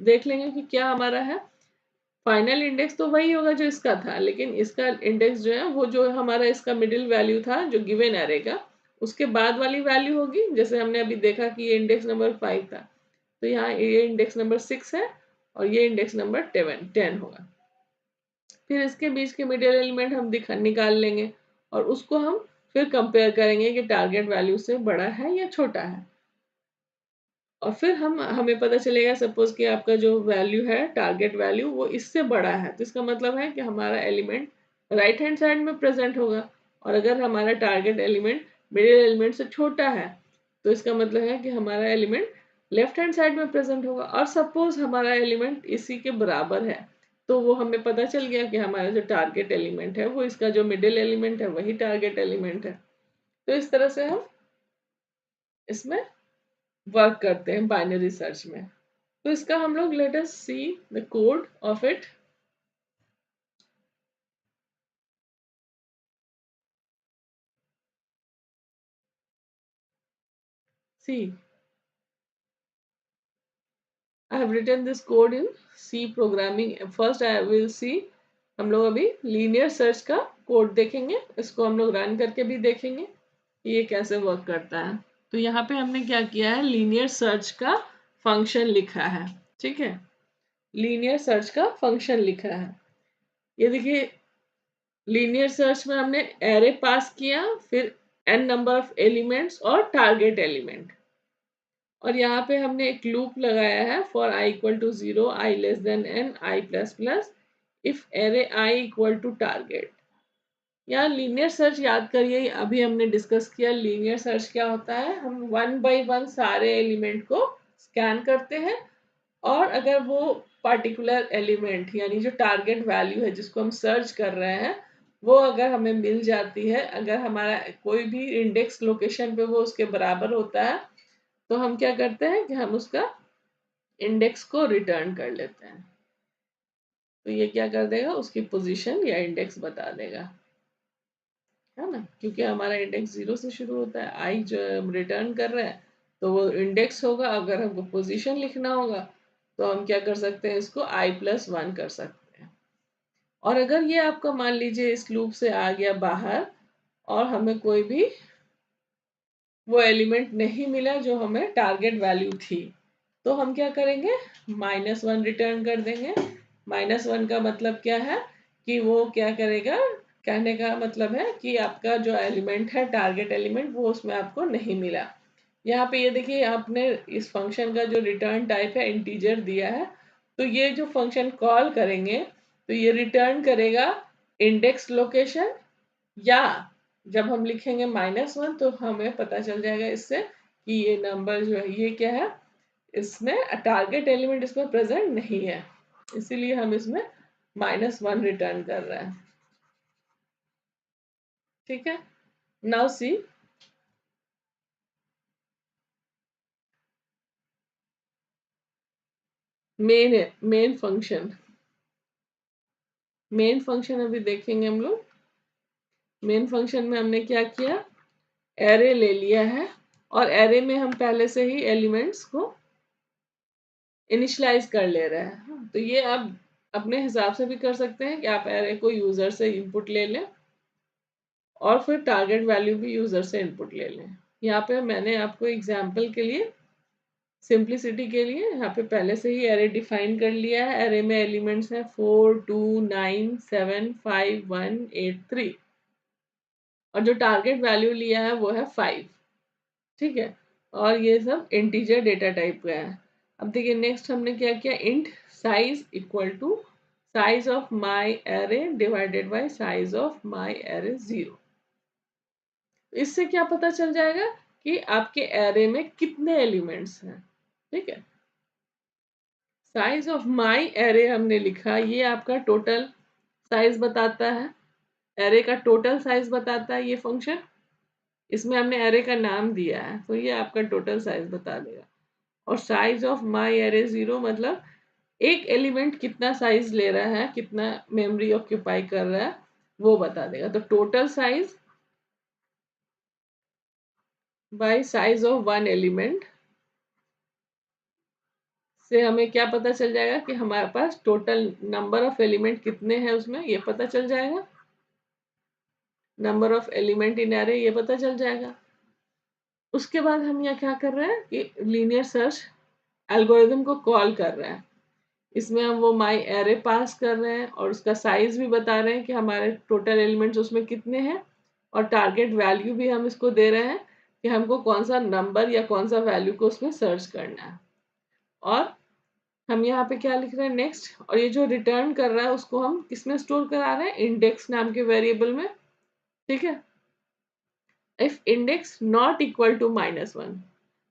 देख लेंगे कि क्या हमारा है। फाइनल इंडेक्स तो वही होगा जो इसका था, लेकिन इसका इंडेक्स जो है वो जो हमारा इसका मिडिल वैल्यू था जो गिवन एरे का, उसके बाद वाली वैल्यू होगी। जैसे हमने अभी देखा कि ये इंडेक्स नंबर 5 था, तो यहाँ ये इंडेक्स नंबर 6 है और ये इंडेक्स नंबर 10 होगा। फिर इसके बीच के मिडिल एलिमेंट हम निकाल लेंगे और उसको हम फिर कंपेयर करेंगे कि टारगेट वैल्यू से बड़ा है या छोटा है। और फिर हमें पता चलेगा सपोज कि आपका जो वैल्यू है टारगेट वैल्यू वो इससे बड़ा है, तो इसका मतलब है कि हमारा एलिमेंट राइट हैंड साइड में प्रेजेंट होगा। और अगर हमारा टारगेट एलिमेंट मिडिल एलिमेंट से छोटा है तो इसका मतलब है कि हमारा एलिमेंट लेफ्ट हैंड साइड में प्रेजेंट होगा। और सपोज हमारा एलिमेंट इसी के बराबर है, तो वो हमें पता चल गया कि हमारा जो टारगेट एलिमेंट है वो इसका जो मिडिल एलिमेंट है वही टारगेट एलिमेंट है। तो इस तरह से हम इसमें वर्क करते हैं बाइनरी सर्च में। तो इसका हम लोग let us see the code of it. See I have written this code in C programming. First I will see, हम लोग अभी लीनियर सर्च का कोड देखेंगे, इसको हम लोग रन करके भी देखेंगे कि ये कैसे वर्क करता है। तो यहाँ पे हमने क्या किया है, लीनियर सर्च का फंक्शन लिखा है, ठीक है। लीनियर सर्च का फंक्शन लिखा है, ये देखिए। लीनियर सर्च में हमने एरे पास किया, फिर n नंबर ऑफ एलिमेंट्स और टारगेट एलिमेंट, और यहाँ पे हमने एक लूप लगाया है for i equal to 0, i less than n, i plus plus, if array i equal to target. यहाँ लीनियर सर्च याद करिए, अभी हमने डिस्कस किया लीनियर सर्च क्या होता है। हम वन बाय वन सारे एलिमेंट को स्कैन करते हैं, और अगर वो पर्टिकुलर एलिमेंट यानी जो टारगेट वैल्यू है जिसको हम सर्च कर रहे हैं वो अगर हमें मिल जाती है, अगर हमारा कोई भी इंडेक्स लोकेशन पे वो उसके बराबर होता है, तो हम क्या करते हैं कि हम उसका इंडेक्स को रिटर्न कर लेते हैं। तो ये क्या कर देगा, उसकी पोजीशन या इंडेक्स बता देगा, है ना। क्योंकि हमारा इंडेक्स 0 से शुरू होता है, आई जो हम रिटर्न कर रहे हैं तो वो इंडेक्स होगा। अगर हमको पोजीशन लिखना होगा तो हम क्या कर सकते हैं, इसको i+1 कर सकते हैं। और अगर ये आपका मान लीजिए इस लूप से आ गया बाहर और हमें कोई भी वो एलिमेंट नहीं मिला जो हमें टारगेट वैल्यू थी, तो हम क्या करेंगे, -1 रिटर्न कर देंगे। -1 का मतलब क्या है कि वो क्या करेगा, कहने का मतलब है कि आपका जो एलिमेंट है टारगेट एलिमेंट वो उसमें आपको नहीं मिला। यहाँ पे ये देखिए आपने इस फंक्शन का जो रिटर्न टाइप है इंटीजर दिया है, तो ये जो फंक्शन कॉल करेंगे तो ये रिटर्न करेगा इंडेक्स लोकेशन, या जब हम लिखेंगे -1 तो हमें पता चल जाएगा इससे कि ये नंबर जो है ये क्या है, इसमें टारगेट एलिमेंट इसमें प्रेजेंट नहीं है, इसीलिए हम इसमें -1 रिटर्न कर रहे हैं। ठीक है, now see main main function. Main function अभी देखेंगे हम लोग। मेन फंक्शन में हमने क्या किया, एरे ले लिया है और एरे में हम पहले से ही एलिमेंट्स को इनिशियलाइज कर ले रहे हैं। तो ये आप अपने हिसाब से भी कर सकते हैं कि आप एरे को यूजर से इनपुट ले लें और फिर टारगेट वैल्यू भी यूजर से इनपुट ले लें। यहाँ पे मैंने आपको एग्जाम्पल के लिए, सिंप्लिसिटी के लिए यहाँ पे पहले से ही एरे डिफाइन कर लिया है। एरे में एलिमेंट्स हैं 4 2 9 7 5 1 8 3 और जो टारगेट वैल्यू लिया है वो है 5। ठीक है, और ये सब इंटीजर डेटा टाइप का है। अब देखिए नेक्स्ट हमने क्या किया, int size equal to size of my array divided by size of my array 0। इससे क्या पता चल जाएगा कि आपके एरे में कितने एलिमेंट्स हैं। ठीक है, साइज ऑफ माई एरे हमने लिखा, ये आपका टोटल साइज बताता है, एरे का टोटल साइज बताता है ये फंक्शन। इसमें हमने एरे का नाम दिया है तो ये आपका टोटल साइज बता देगा। और साइज ऑफ माई एरे 0 मतलब एक एलिमेंट कितना साइज ले रहा है, कितना मेमोरी ऑक्यूपाई कर रहा है वो बता देगा। तो total size bye size of one element से हमें क्या पता चल जाएगा कि हमारे पास टोटल नंबर ऑफ एलिमेंट कितने हैं, उसमें ये पता चल जाएगा। Number of element in array ये पता चल जाएगा। उसके बाद हम यहाँ क्या कर रहे हैं कि लीनियर सर्च एल्गोरिदम को कॉल कर रहे हैं। इसमें हम वो माई एरे पास कर रहे हैं और उसका साइज भी बता रहे हैं कि हमारे टोटल एलिमेंट्स उसमें कितने हैं, और टारगेट वैल्यू भी हम इसको दे रहे हैं कि हमको कौन सा नंबर या कौन सा वैल्यू को उसमें सर्च करना है। और हम यहाँ पे क्या लिख रहे हैं नेक्स्ट, और ये जो रिटर्न कर रहा है उसको हम किसमें स्टोर करा रहे हैं, इंडेक्स नाम के वेरिएबल में। ठीक है, if index not equal to -1,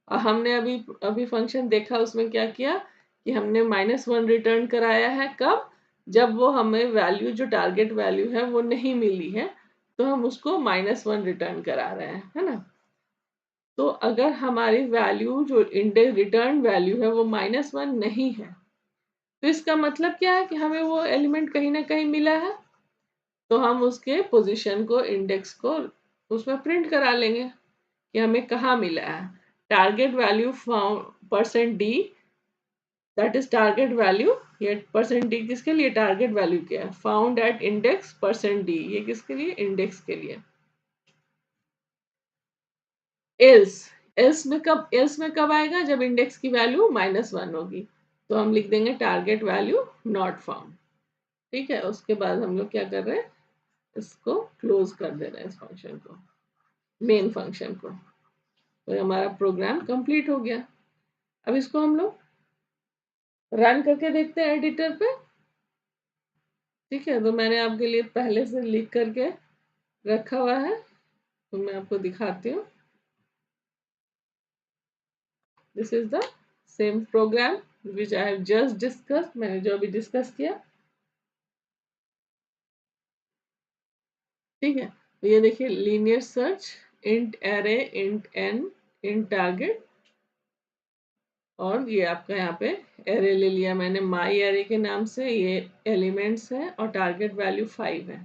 और हमने अभी अभी फंक्शन देखा उसमें क्या किया कि हमने -1 रिटर्न कराया है, कब, जब वो हमें वैल्यू जो टारगेट वैल्यू है वो नहीं मिली है तो हम उसको -1 रिटर्न करा रहे हैं, है ना। तो अगर हमारी वैल्यू जो इंडेक्स रिटर्न वैल्यू है वो -1 नहीं है तो इसका मतलब क्या है कि हमें वो एलिमेंट कहीं ना कहीं मिला है, तो हम उसके पोजीशन को, इंडेक्स को उसमें प्रिंट करा लेंगे कि हमें कहाँ मिला है। Target value %d, that is target value. ये %d किसके लिए, टारगेट वैल्यू क्या है, फाउंड एट इंडेक्स %d, ये किसके लिए, इंडेक्स के लिए। एल्स, एल्स में कब आएगा, जब इंडेक्स की वैल्यू -1 होगी, तो हम लिख देंगे टारगेट वैल्यू नॉट फाउंड। ठीक है, उसके बाद हम लोग क्या कर रहे हैं, इसको क्लोज कर दे रहे हैं, इस फंक्शन को, मेन फंक्शन को। तो हमारा प्रोग्राम कंप्लीट हो गया। अब इसको हम लोग रन करके देखते हैं एडिटर पे। ठीक है, तो मैंने आपके लिए पहले से लिख करके रखा हुआ है तो मैं आपको दिखाती हूँ। This is the same programme which I have just discussed, मैंने जो अभी डिस्कस किया। ठीक है, तो ये देखिए, linear search, int array, int N, int target, और ये आपका यहाँ पे एरे ले लिया मैंने माई एरे के नाम से, ये एलिमेंट्स है और टारगेट वैल्यू 5 है।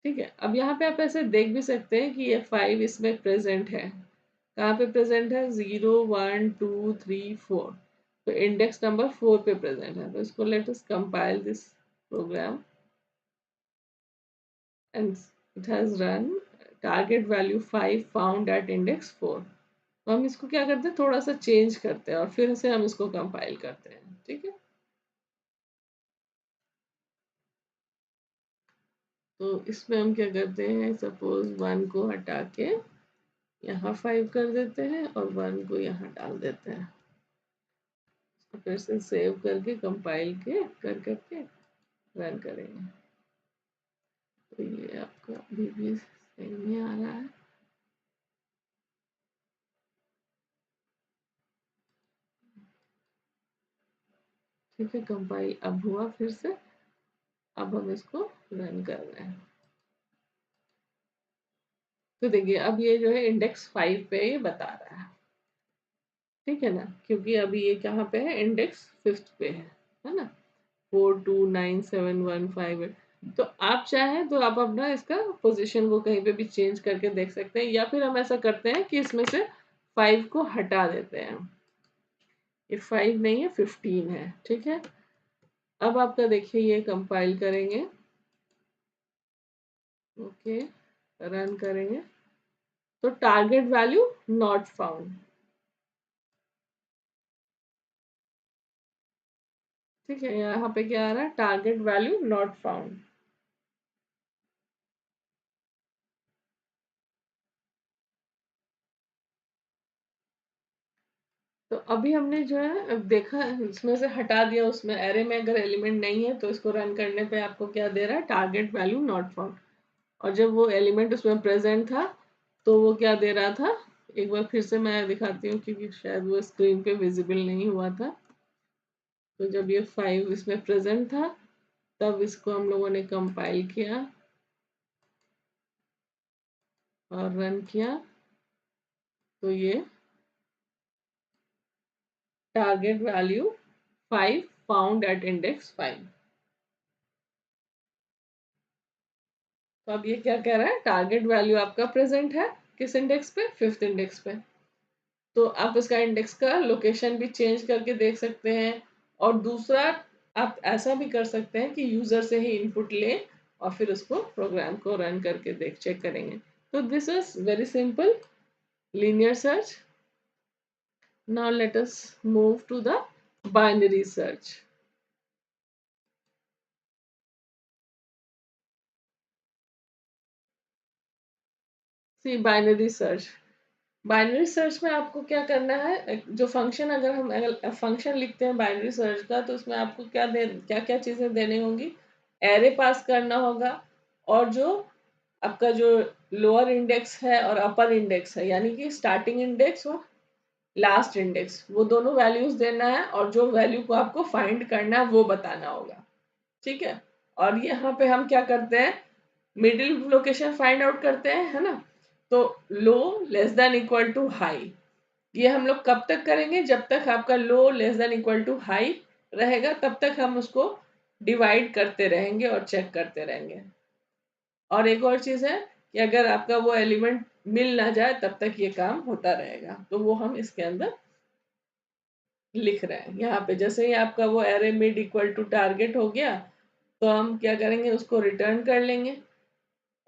ठीक है, अब यहाँ पे आप ऐसे देख भी सकते हैं कि ये 5 इसमें प्रेजेंट है। कहाँ पे प्रेजेंट है, 0 1 2 3 4, तो इंडेक्स नंबर 4 पे प्रेजेंट है। तो इसको let us compile this program and it has run, target value 5 found at index 4। तो हम इसको क्या करते हैं, थोड़ा सा चेंज करते हैं और फिर से हम इसको कंपाइल करते हैं। ठीक है, तो इसमें हम क्या करते हैं, सपोज 1 को हटा के यहाँ 5 कर देते हैं और 1 को यहाँ डाल देते हैं। तो फिर से सेव करके कंपाइल के करके रन करेंगे। तो ये आपका अभी भी सही नहीं आ रहा है। ठीक है, कंपाइल अब हुआ फिर से। अब हम इसको रन कर रहे हैं। तो देखिए अब ये जो है इंडेक्स 5 पे ये बता रहा है। ठीक है ना, क्योंकि अभी ये कहाँ पे है, इंडेक्स 5th पे है ना। 4297158। तो आप चाहें तो आप अपना इसका पोजीशन को कहीं पे भी चेंज करके देख सकते हैं, या फिर हम ऐसा करते हैं कि इसमें से 5 को हटा देते हैं। ये 5 नहीं है, 15 है। ठीक है, अब आपका देखिए ये कंपाइल करेंगे। ओके, रन करेंगे तो टारगेट वैल्यू नॉट फाउंड। ठीक है, यहाँ पे क्या आ रहा है, टारगेट वैल्यू नॉट फाउंड। तो अभी हमने जो है अब देखा, इसमें से हटा दिया। उसमें एरे में अगर एलिमेंट नहीं है तो इसको रन करने पे आपको क्या दे रहा है, टारगेट वैल्यू नॉट फाउंड। और जब वो एलिमेंट उसमें प्रेजेंट था तो वो क्या दे रहा था, एक बार फिर से मैं दिखाती हूँ क्योंकि शायद वो स्क्रीन पे विजिबल नहीं हुआ था। तो जब ये 5 इसमें प्रेजेंट था तब इसको हम लोगों ने कंपाइल किया और रन किया। तो ये target value 5 found at index 5। तो अब ये क्या कह रहा है, टारगेट वैल्यू आपका प्रेजेंट है किस इंडेक्स पे, 5th इंडेक्स पे। तो आप इसका इंडेक्स का लोकेशन भी चेंज करके देख सकते हैं। और दूसरा, आप ऐसा भी कर सकते हैं कि यूजर से ही इनपुट लें और फिर उसको प्रोग्राम को रन करके देख चेक करेंगे। तो this is very simple linear search. Now let us move to the binary search. See, binary search. Binary search में आपको क्या करना है, जो फंक्शन, अगर हम फंक्शन लिखते हैं बाइनरी सर्च का, तो उसमें आपको क्या क्या चीजें देनी होंगी, एरे पास करना होगा। और जो आपका जो लोअर इंडेक्स है और अपर इंडेक्स है, यानी कि स्टार्टिंग इंडेक्स और लास्ट इंडेक्स, वो दोनों वैल्यूज देना है। और जो वैल्यू को आपको फाइंड करना है वो बताना होगा। ठीक है, और यहाँ पे हम क्या करते हैं, मिडिल लोकेशन फाइंड आउट करते हैं, है ना। तो low less than equal to high, ये हम लोग कब तक करेंगे, जब तक आपका low less than equal to high रहेगा तब तक हम उसको डिवाइड करते रहेंगे और चेक करते रहेंगे। और एक और चीज है कि अगर आपका वो एलिमेंट मिल ना जाए तब तक ये काम होता रहेगा। तो वो हम इसके अंदर लिख रहे हैं यहाँ पे। जैसे ही आपका वो array mid equal to target हो गया तो हम क्या करेंगे, उसको रिटर्न कर लेंगे।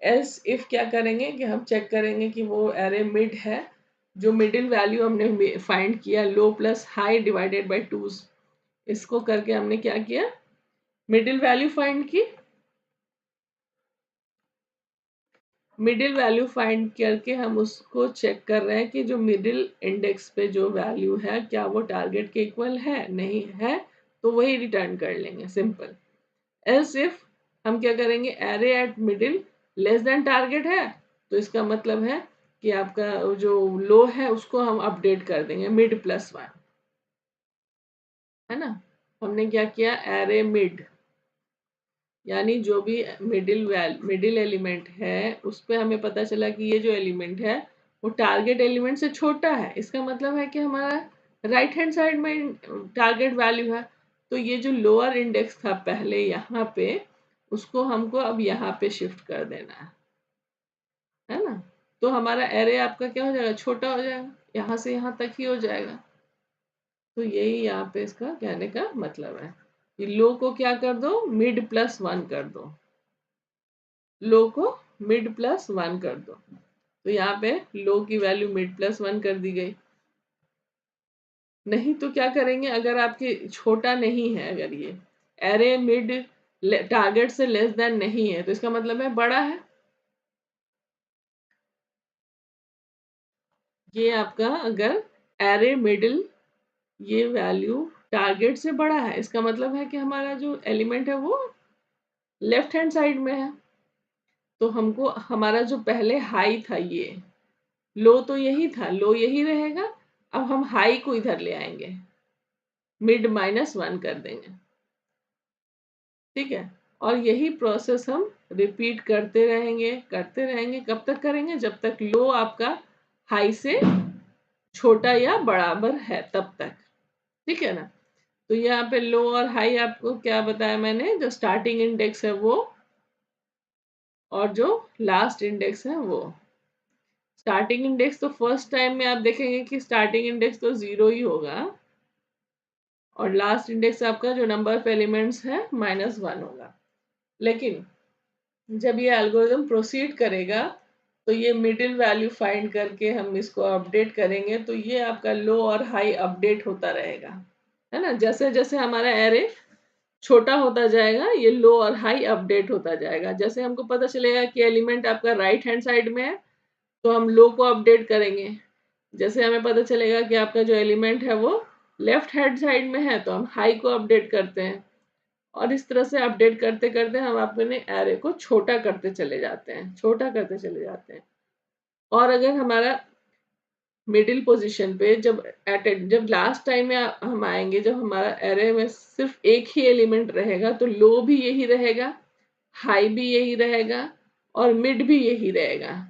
एल्स इफ क्या करेंगे कि हम चेक करेंगे कि वो एरे मिड है। जो मिडिल वैल्यू हमने फाइंड किया, लो प्लस हाई डिवाइडेड बाय 2, इसको करके हमने क्या किया, मिडिल वैल्यू फाइंड की। मिडिल वैल्यू फाइंड करके हम उसको चेक कर रहे हैं कि जो मिडिल इंडेक्स पे जो वैल्यू है क्या वो टारगेट के इक्वल है, नहीं है तो वही रिटर्न कर लेंगे, सिंपल। एल्स इफ हम क्या करेंगे, array eight middle less than target है तो इसका मतलब है कि आपका जो लो है उसको हम अपडेट कर देंगे मिड प्लस 1, है ना। हमने क्या किया, एरे मिड, यानी जो भी मिडिल एलिमेंट है उस पे हमें पता चला कि ये जो एलिमेंट है वो टारगेट एलिमेंट से छोटा है, इसका मतलब है कि हमारा राइट हैंड साइड में टारगेट वैल्यू है। तो ये जो लोअर इंडेक्स था पहले यहाँ पे, उसको हमको अब यहाँ पे शिफ्ट कर देना है ना। तो हमारा एरे आपका क्या हो जाएगा, छोटा हो जाएगा, यहाँ से यहाँ तक ही हो जाएगा। तो यही यहाँ पे इसका कहने का मतलब है कि लो को क्या कर दो, मिड प्लस 1 कर दो, लो को मिड प्लस 1 कर दो। तो यहाँ पे लो की वैल्यू मिड प्लस 1 कर दी गई। नहीं तो क्या करेंगे, अगर आपके छोटा नहीं है, अगर ये एरे मिड टारगेट से लेस देन नहीं है तो इसका मतलब है बड़ा है। ये आपका अगर एरे मिडिल ये वैल्यू टारगेट से बड़ा है, इसका मतलब है कि हमारा जो एलिमेंट है वो लेफ्ट हैंड साइड में है। तो हमको हमारा जो पहले हाई था, ये लो तो यही था, लो यही रहेगा। अब हम हाई को इधर ले आएंगे, मिड -1 कर देंगे, ठीक है। और यही प्रोसेस हम रिपीट करते रहेंगे। कब तक करेंगे? जब तक लो आपका हाई से छोटा या बराबर है तब तक, ठीक है ना। तो यहाँ पे लो और हाई आपको क्या बताया मैंने, जो स्टार्टिंग इंडेक्स है वो और जो लास्ट इंडेक्स है वो। स्टार्टिंग इंडेक्स तो फर्स्ट टाइम में आप देखेंगे कि स्टार्टिंग इंडेक्स तो 0 ही होगा, और लास्ट इंडेक्स आपका जो नंबर ऑफ एलिमेंट्स है -1 होगा। लेकिन जब ये एल्गोरिदम प्रोसीड करेगा तो ये मिडिल वैल्यू फाइंड करके हम इसको अपडेट करेंगे, तो ये आपका लो और हाई अपडेट होता रहेगा, है ना। जैसे जैसे हमारा एरे छोटा होता जाएगा, ये लो और हाई अपडेट होता जाएगा। जैसे हमको पता चलेगा कि एलिमेंट आपका राइट हैंड साइड में है तो हम लो को अपडेट करेंगे। जैसे हमें पता चलेगा कि आपका जो एलिमेंट है वो लेफ्ट हैंड साइड में है तो हम हाई को अपडेट करते हैं। और इस तरह से अपडेट करते करते हम अपने एरे को छोटा करते चले जाते हैं, छोटा करते चले जाते हैं। और अगर हमारा मिडिल पोजीशन पे जब लास्ट टाइम में हम आएंगे, जब हमारा एरे में सिर्फ एक ही एलिमेंट रहेगा, तो लो भी यही रहेगा, हाई भी यही रहेगा और मिड भी यही रहेगा।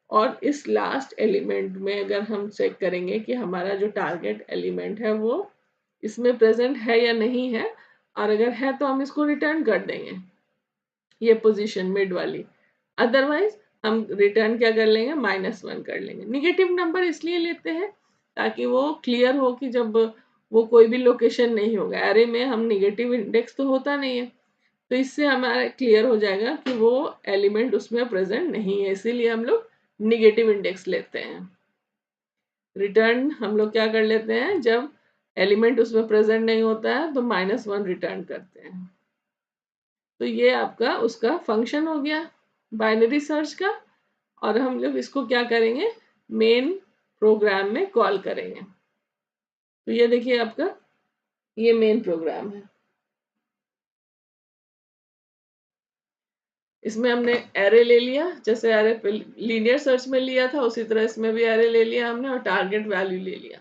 और इस लास्ट एलिमेंट में अगर हम चेक करेंगे कि हमारा जो टारगेट एलिमेंट है वो इसमें प्रेजेंट है या नहीं है, और अगर है तो हम इसको रिटर्न कर देंगे, ये पोजीशन मिड वाली। अदरवाइज हम रिटर्न क्या कर लेंगे, -1 कर लेंगे। निगेटिव नंबर इसलिए लेते हैं ताकि वो क्लियर हो कि जब वो कोई भी लोकेशन नहीं होगा एरे में, हम निगेटिव इंडेक्स तो होता नहीं है, तो इससे हमारा क्लियर हो जाएगा कि वो एलिमेंट उसमें प्रेजेंट नहीं है, इसीलिए हम लोग निगेटिव इंडेक्स लेते हैं। रिटर्न हम लोग क्या कर लेते हैं, जब एलिमेंट उसमें प्रेजेंट नहीं होता है तो -1 रिटर्न करते हैं। तो ये आपका उसका फंक्शन हो गया बाइनरी सर्च का। और हम लोग इसको क्या करेंगे, मेन प्रोग्राम में कॉल करेंगे। तो ये देखिए आपका ये मेन प्रोग्राम है। इसमें हमने एरे ले लिया, जैसे एरे लीनियर सर्च में लिया था उसी तरह इसमें भी एरे ले लिया हमने, और टारगेट वैल्यू ले लिया,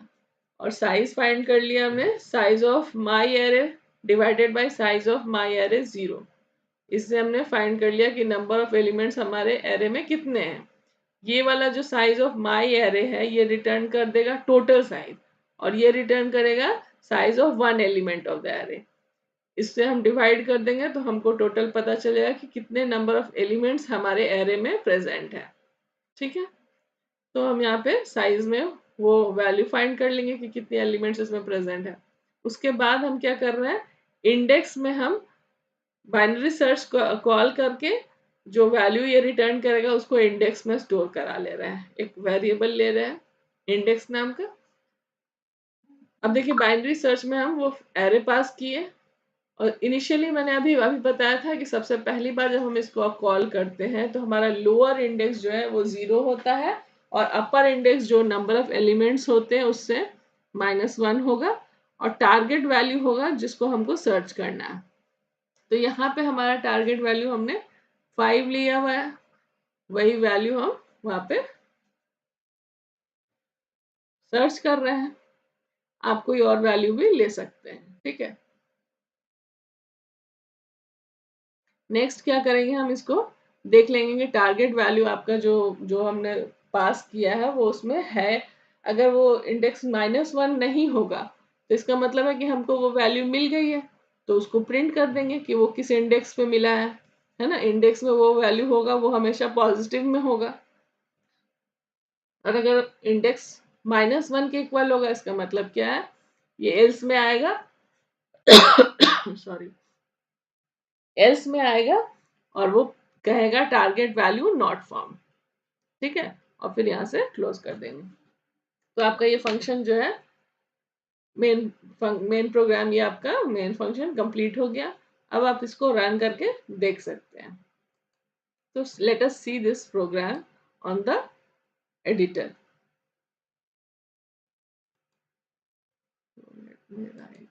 और साइज फाइंड कर लिया हमने, size of my array divided by size of my array 0। इससे हमने फाइंड कर लिया कि नंबर ऑफ एलिमेंट्स हमारे एरे में कितने हैं। ये वाला जो साइज ऑफ माई एरे है ये रिटर्न कर देगा टोटल साइज, और ये रिटर्न करेगा size of one element of the array. इससे हम डिवाइड कर देंगे तो हमको टोटल पता चलेगा कि कितने नंबर ऑफ एलिमेंट्स हमारे एरे में प्रेजेंट है, ठीक है। तो हम यहाँ पे साइज में वो वैल्यू फाइंड कर लेंगे कि कितने एलिमेंट्स इसमें प्रेजेंट है। उसके बाद हम क्या कर रहे हैं, इंडेक्स में हम बाइनरी सर्च कॉल करके जो वैल्यू ये रिटर्न करेगा उसको इंडेक्स में स्टोर करा ले रहे हैं, एक वेरिएबल ले रहे हैं इंडेक्स नाम का। अब देखिए बाइनरी सर्च में हम वो एरे पास किए, और इनिशियली मैंने अभी अभी बताया था कि सबसे पहली बार जब हम इसको कॉल करते हैं तो हमारा लोअर इंडेक्स जो है वो 0 होता है, और अपर इंडेक्स जो नंबर ऑफ एलिमेंट्स होते हैं उससे -1 होगा, और टारगेट वैल्यू होगा जिसको हमको सर्च करना है। तो यहाँ पे हमारा टारगेट वैल्यू हमने 5 लिया हुआ है, वही वैल्यू हम वहाँ पे सर्च कर रहे हैं। आप कोई और वैल्यू भी ले सकते हैं, ठीक है। नेक्स्ट क्या करेंगे, हम इसको देख लेंगे कि टारगेट वैल्यू आपका जो जो हमने पास किया है वो उसमें है। अगर वो इंडेक्स -1 नहीं होगा तो इसका मतलब है कि हमको वो वैल्यू मिल गई है, तो उसको प्रिंट कर देंगे कि वो किस इंडेक्स पे मिला है ना। इंडेक्स में वो वैल्यू होगा वो हमेशा पॉजिटिव में होगा, और अगर इंडेक्स -1 के इक्वल होगा इसका मतलब क्या है, ये एल्स में आएगा सॉरी, एल्स में आएगा और वो कहेगा टारगेट वैल्यू नॉट फाउंड, ठीक है। और फिर यहाँ से क्लोज कर देंगे। तो आपका ये फंक्शन जो है मेन मेन प्रोग्राम, ये आपका मेन फंक्शन कंप्लीट हो गया। अब आप इसको रन करके देख सकते हैं। तो let us see this program on the editor. right.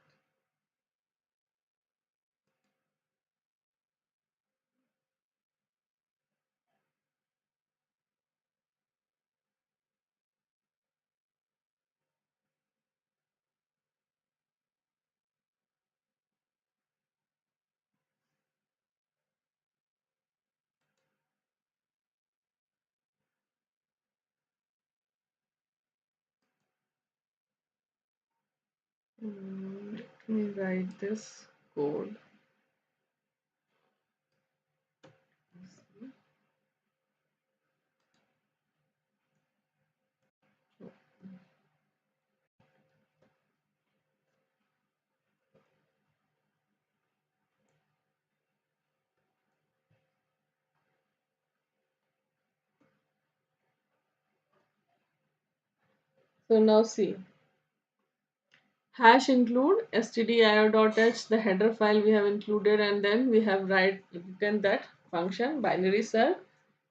Let me write this code. So now see, hash include stdio.h, the header file we have included, and then we have written that function binary search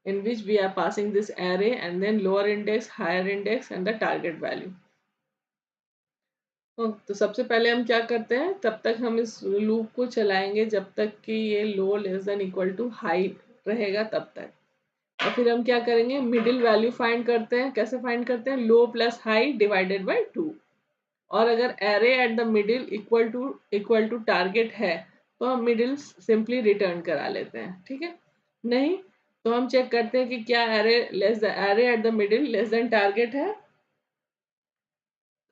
in which we are passing this array and then lower index, higher index and the target value. तो सबसे पहले हम क्या करते हैं, तब तक हम इस लूप को चलाएंगे जब तक कि ये low less than equal to high रहेगा तब तक। और फिर हम क्या करेंगे, मिडिल वैल्यू फाइंड करते हैं। कैसे फाइंड करते हैं, low plus high divided by 2। और अगर array at the middle equal to target है तो हम मिडिल सिंपली रिटर्न करा लेते हैं, ठीक है। नहीं तो हम चेक करते हैं कि क्या array at the middle less than target है।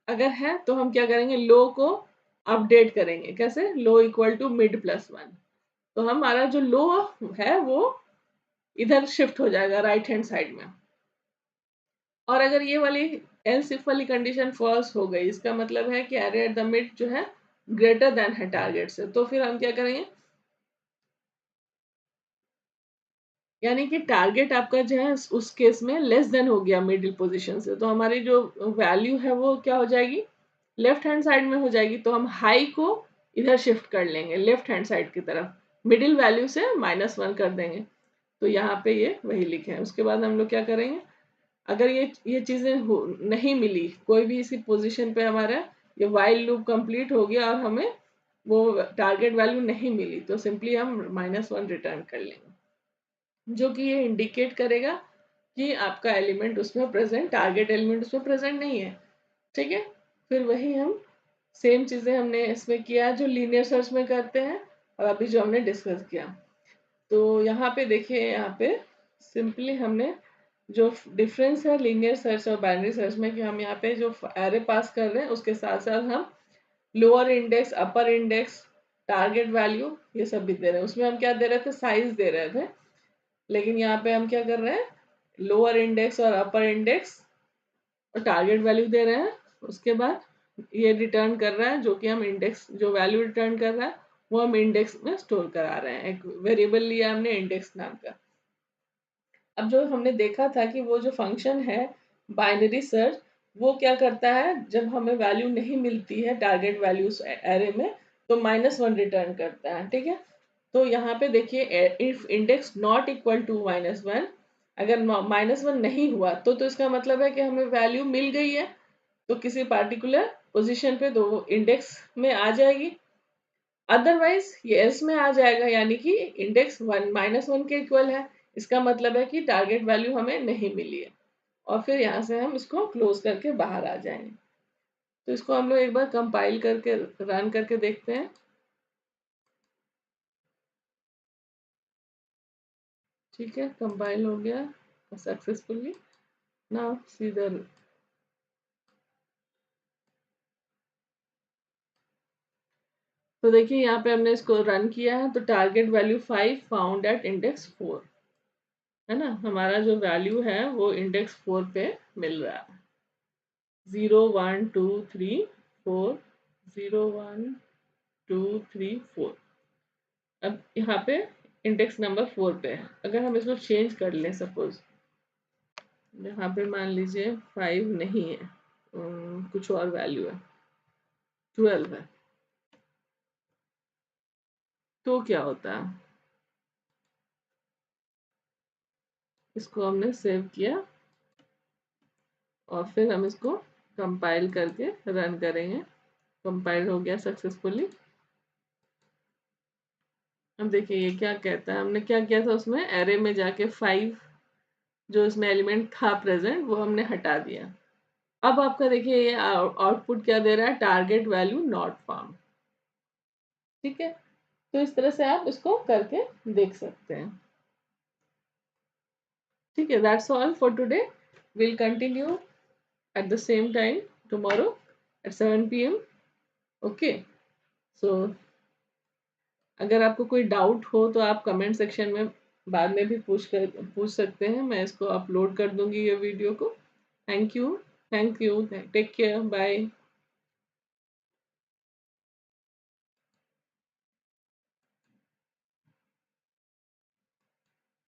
अगर है तो हम क्या करेंगे, लो को अपडेट करेंगे। कैसे, लो इक्वल टू मिड प्लस 1। तो हमारा जो लो है वो इधर शिफ्ट हो जाएगा राइट हैंड साइड में। और अगर ये वाली एल्स इफ वाली कंडीशन फॉल्स हो गई, इसका मतलब है कि एरे एट द मिड जो है ग्रेटर देन है टारगेट से, तो फिर हम क्या करेंगे, यानी कि टारगेट आपका जो है उस केस में लेस देन हो गया मिडिल पोजीशन से, तो हमारी जो वैल्यू है वो क्या हो जाएगी, लेफ्ट हैंड साइड में हो जाएगी। तो हम हाई को इधर शिफ्ट कर लेंगे लेफ्ट हैंड साइड की तरफ, मिडिल वैल्यू से -1 कर देंगे। तो यहाँ पे ये वही लिखे हैं। उसके बाद हम लोग क्या करेंगे, अगर ये चीजें नहीं मिली, कोई भी इसी पोजीशन पे हमारा ये वाइल लूप कंप्लीट हो गया और हमें वो टारगेट वैल्यू नहीं मिली, तो सिंपली हम -1 रिटर्न कर लेंगे, जो कि ये इंडिकेट करेगा कि आपका एलिमेंट उसमें प्रेजेंट, टारगेट एलिमेंट उसमें प्रेजेंट नहीं है, ठीक है। फिर वही हम सेम चीजें हमने इसमें किया जो लीनियर सर्च में करते हैं और अभी जो हमने डिस्कस किया। तो यहाँ पे देखिए, यहाँ पे सिंपली हमने जो डिफरेंस है लीनियर सर्च और बाइनरी सर्च में, कि हम यहाँ पे जो एरे पास कर रहे हैं उसके साथ साथ हम लोअर इंडेक्स, अपर इंडेक्स, टारगेट वैल्यू ये सब भी दे रहे हैं। उसमें हम क्या दे रहे थे, साइज दे रहे थे, लेकिन यहाँ पे हम क्या कर रहे हैं, लोअर इंडेक्स और अपर इंडेक्स और टारगेट वैल्यू दे रहे हैं। उसके बाद ये रिटर्न कर रहा है, जो कि हम इंडेक्स, जो वैल्यू रिटर्न कर रहा है वो हम इंडेक्स में स्टोर करा रहे हैं। एक वेरिएबल लिया हमने इंडेक्स नाम का। अब जो हमने देखा था कि वो जो फंक्शन है बाइनरी सर्च, वो क्या करता है, जब हमें वैल्यू नहीं मिलती है टारगेट वैल्यूज एरे में, तो -1 रिटर्न करता है, ठीक है। तो यहाँ पे देखिए, if index not equal to -1, अगर -1 नहीं हुआ तो इसका मतलब है कि हमें वैल्यू मिल गई है, तो किसी पार्टिकुलर पोजीशन पे तो वो इंडेक्स में आ जाएगी। अदरवाइज ये एल्स में आ जाएगा, यानी कि इंडेक्स -1 के इक्वल है, इसका मतलब है कि टारगेट वैल्यू हमें नहीं मिली है। और फिर यहाँ से हम इसको क्लोज करके बाहर आ जाएंगे। तो इसको हम लोग एक बार कंपाइल करके रन करके देखते हैं। ठीक है, कंपाइल हो गया सक्सेसफुली। नाउ सी द, तो देखिए यहाँ पे हमने इसको रन किया है, तो target value 5 found at index 4, है ना। हमारा जो वैल्यू है वो इंडेक्स 4 पे मिल रहा है। 0 1 2 3 4, 0 1 2 3 4। अब यहाँ पे इंडेक्स नंबर 4 पे है। अगर हम इसको चेंज कर लें, सपोज यहाँ पे मान लीजिए 5 नहीं है, कुछ और वैल्यू है, 12 है, तो क्या होता है, इसको हमने सेव किया और फिर हम इसको कंपाइल करके रन करेंगे, कंपाइल हो गया सक्सेसफुली। अब देखिए ये क्या कहता है, हमने क्या किया था उसमें, एरे में जाके 5 जो इसमें एलिमेंट था प्रेजेंट वो हमने हटा दिया। अब आपका देखिए ये आउटपुट क्या दे रहा है, टारगेट वैल्यू नॉट फाउंड। ठीक है, तो इस तरह से आप इसको करके देख सकते हैं। ठीक है, that's all for today. Will continue at the same time tomorrow at 7 p.m. Okay, so अगर आपको कोई डाउट हो तो आप कमेंट सेक्शन में बाद में भी पूछ सकते हैं, मैं इसको अपलोड कर दूंगी ये वीडियो को। Thank you, take care, bye.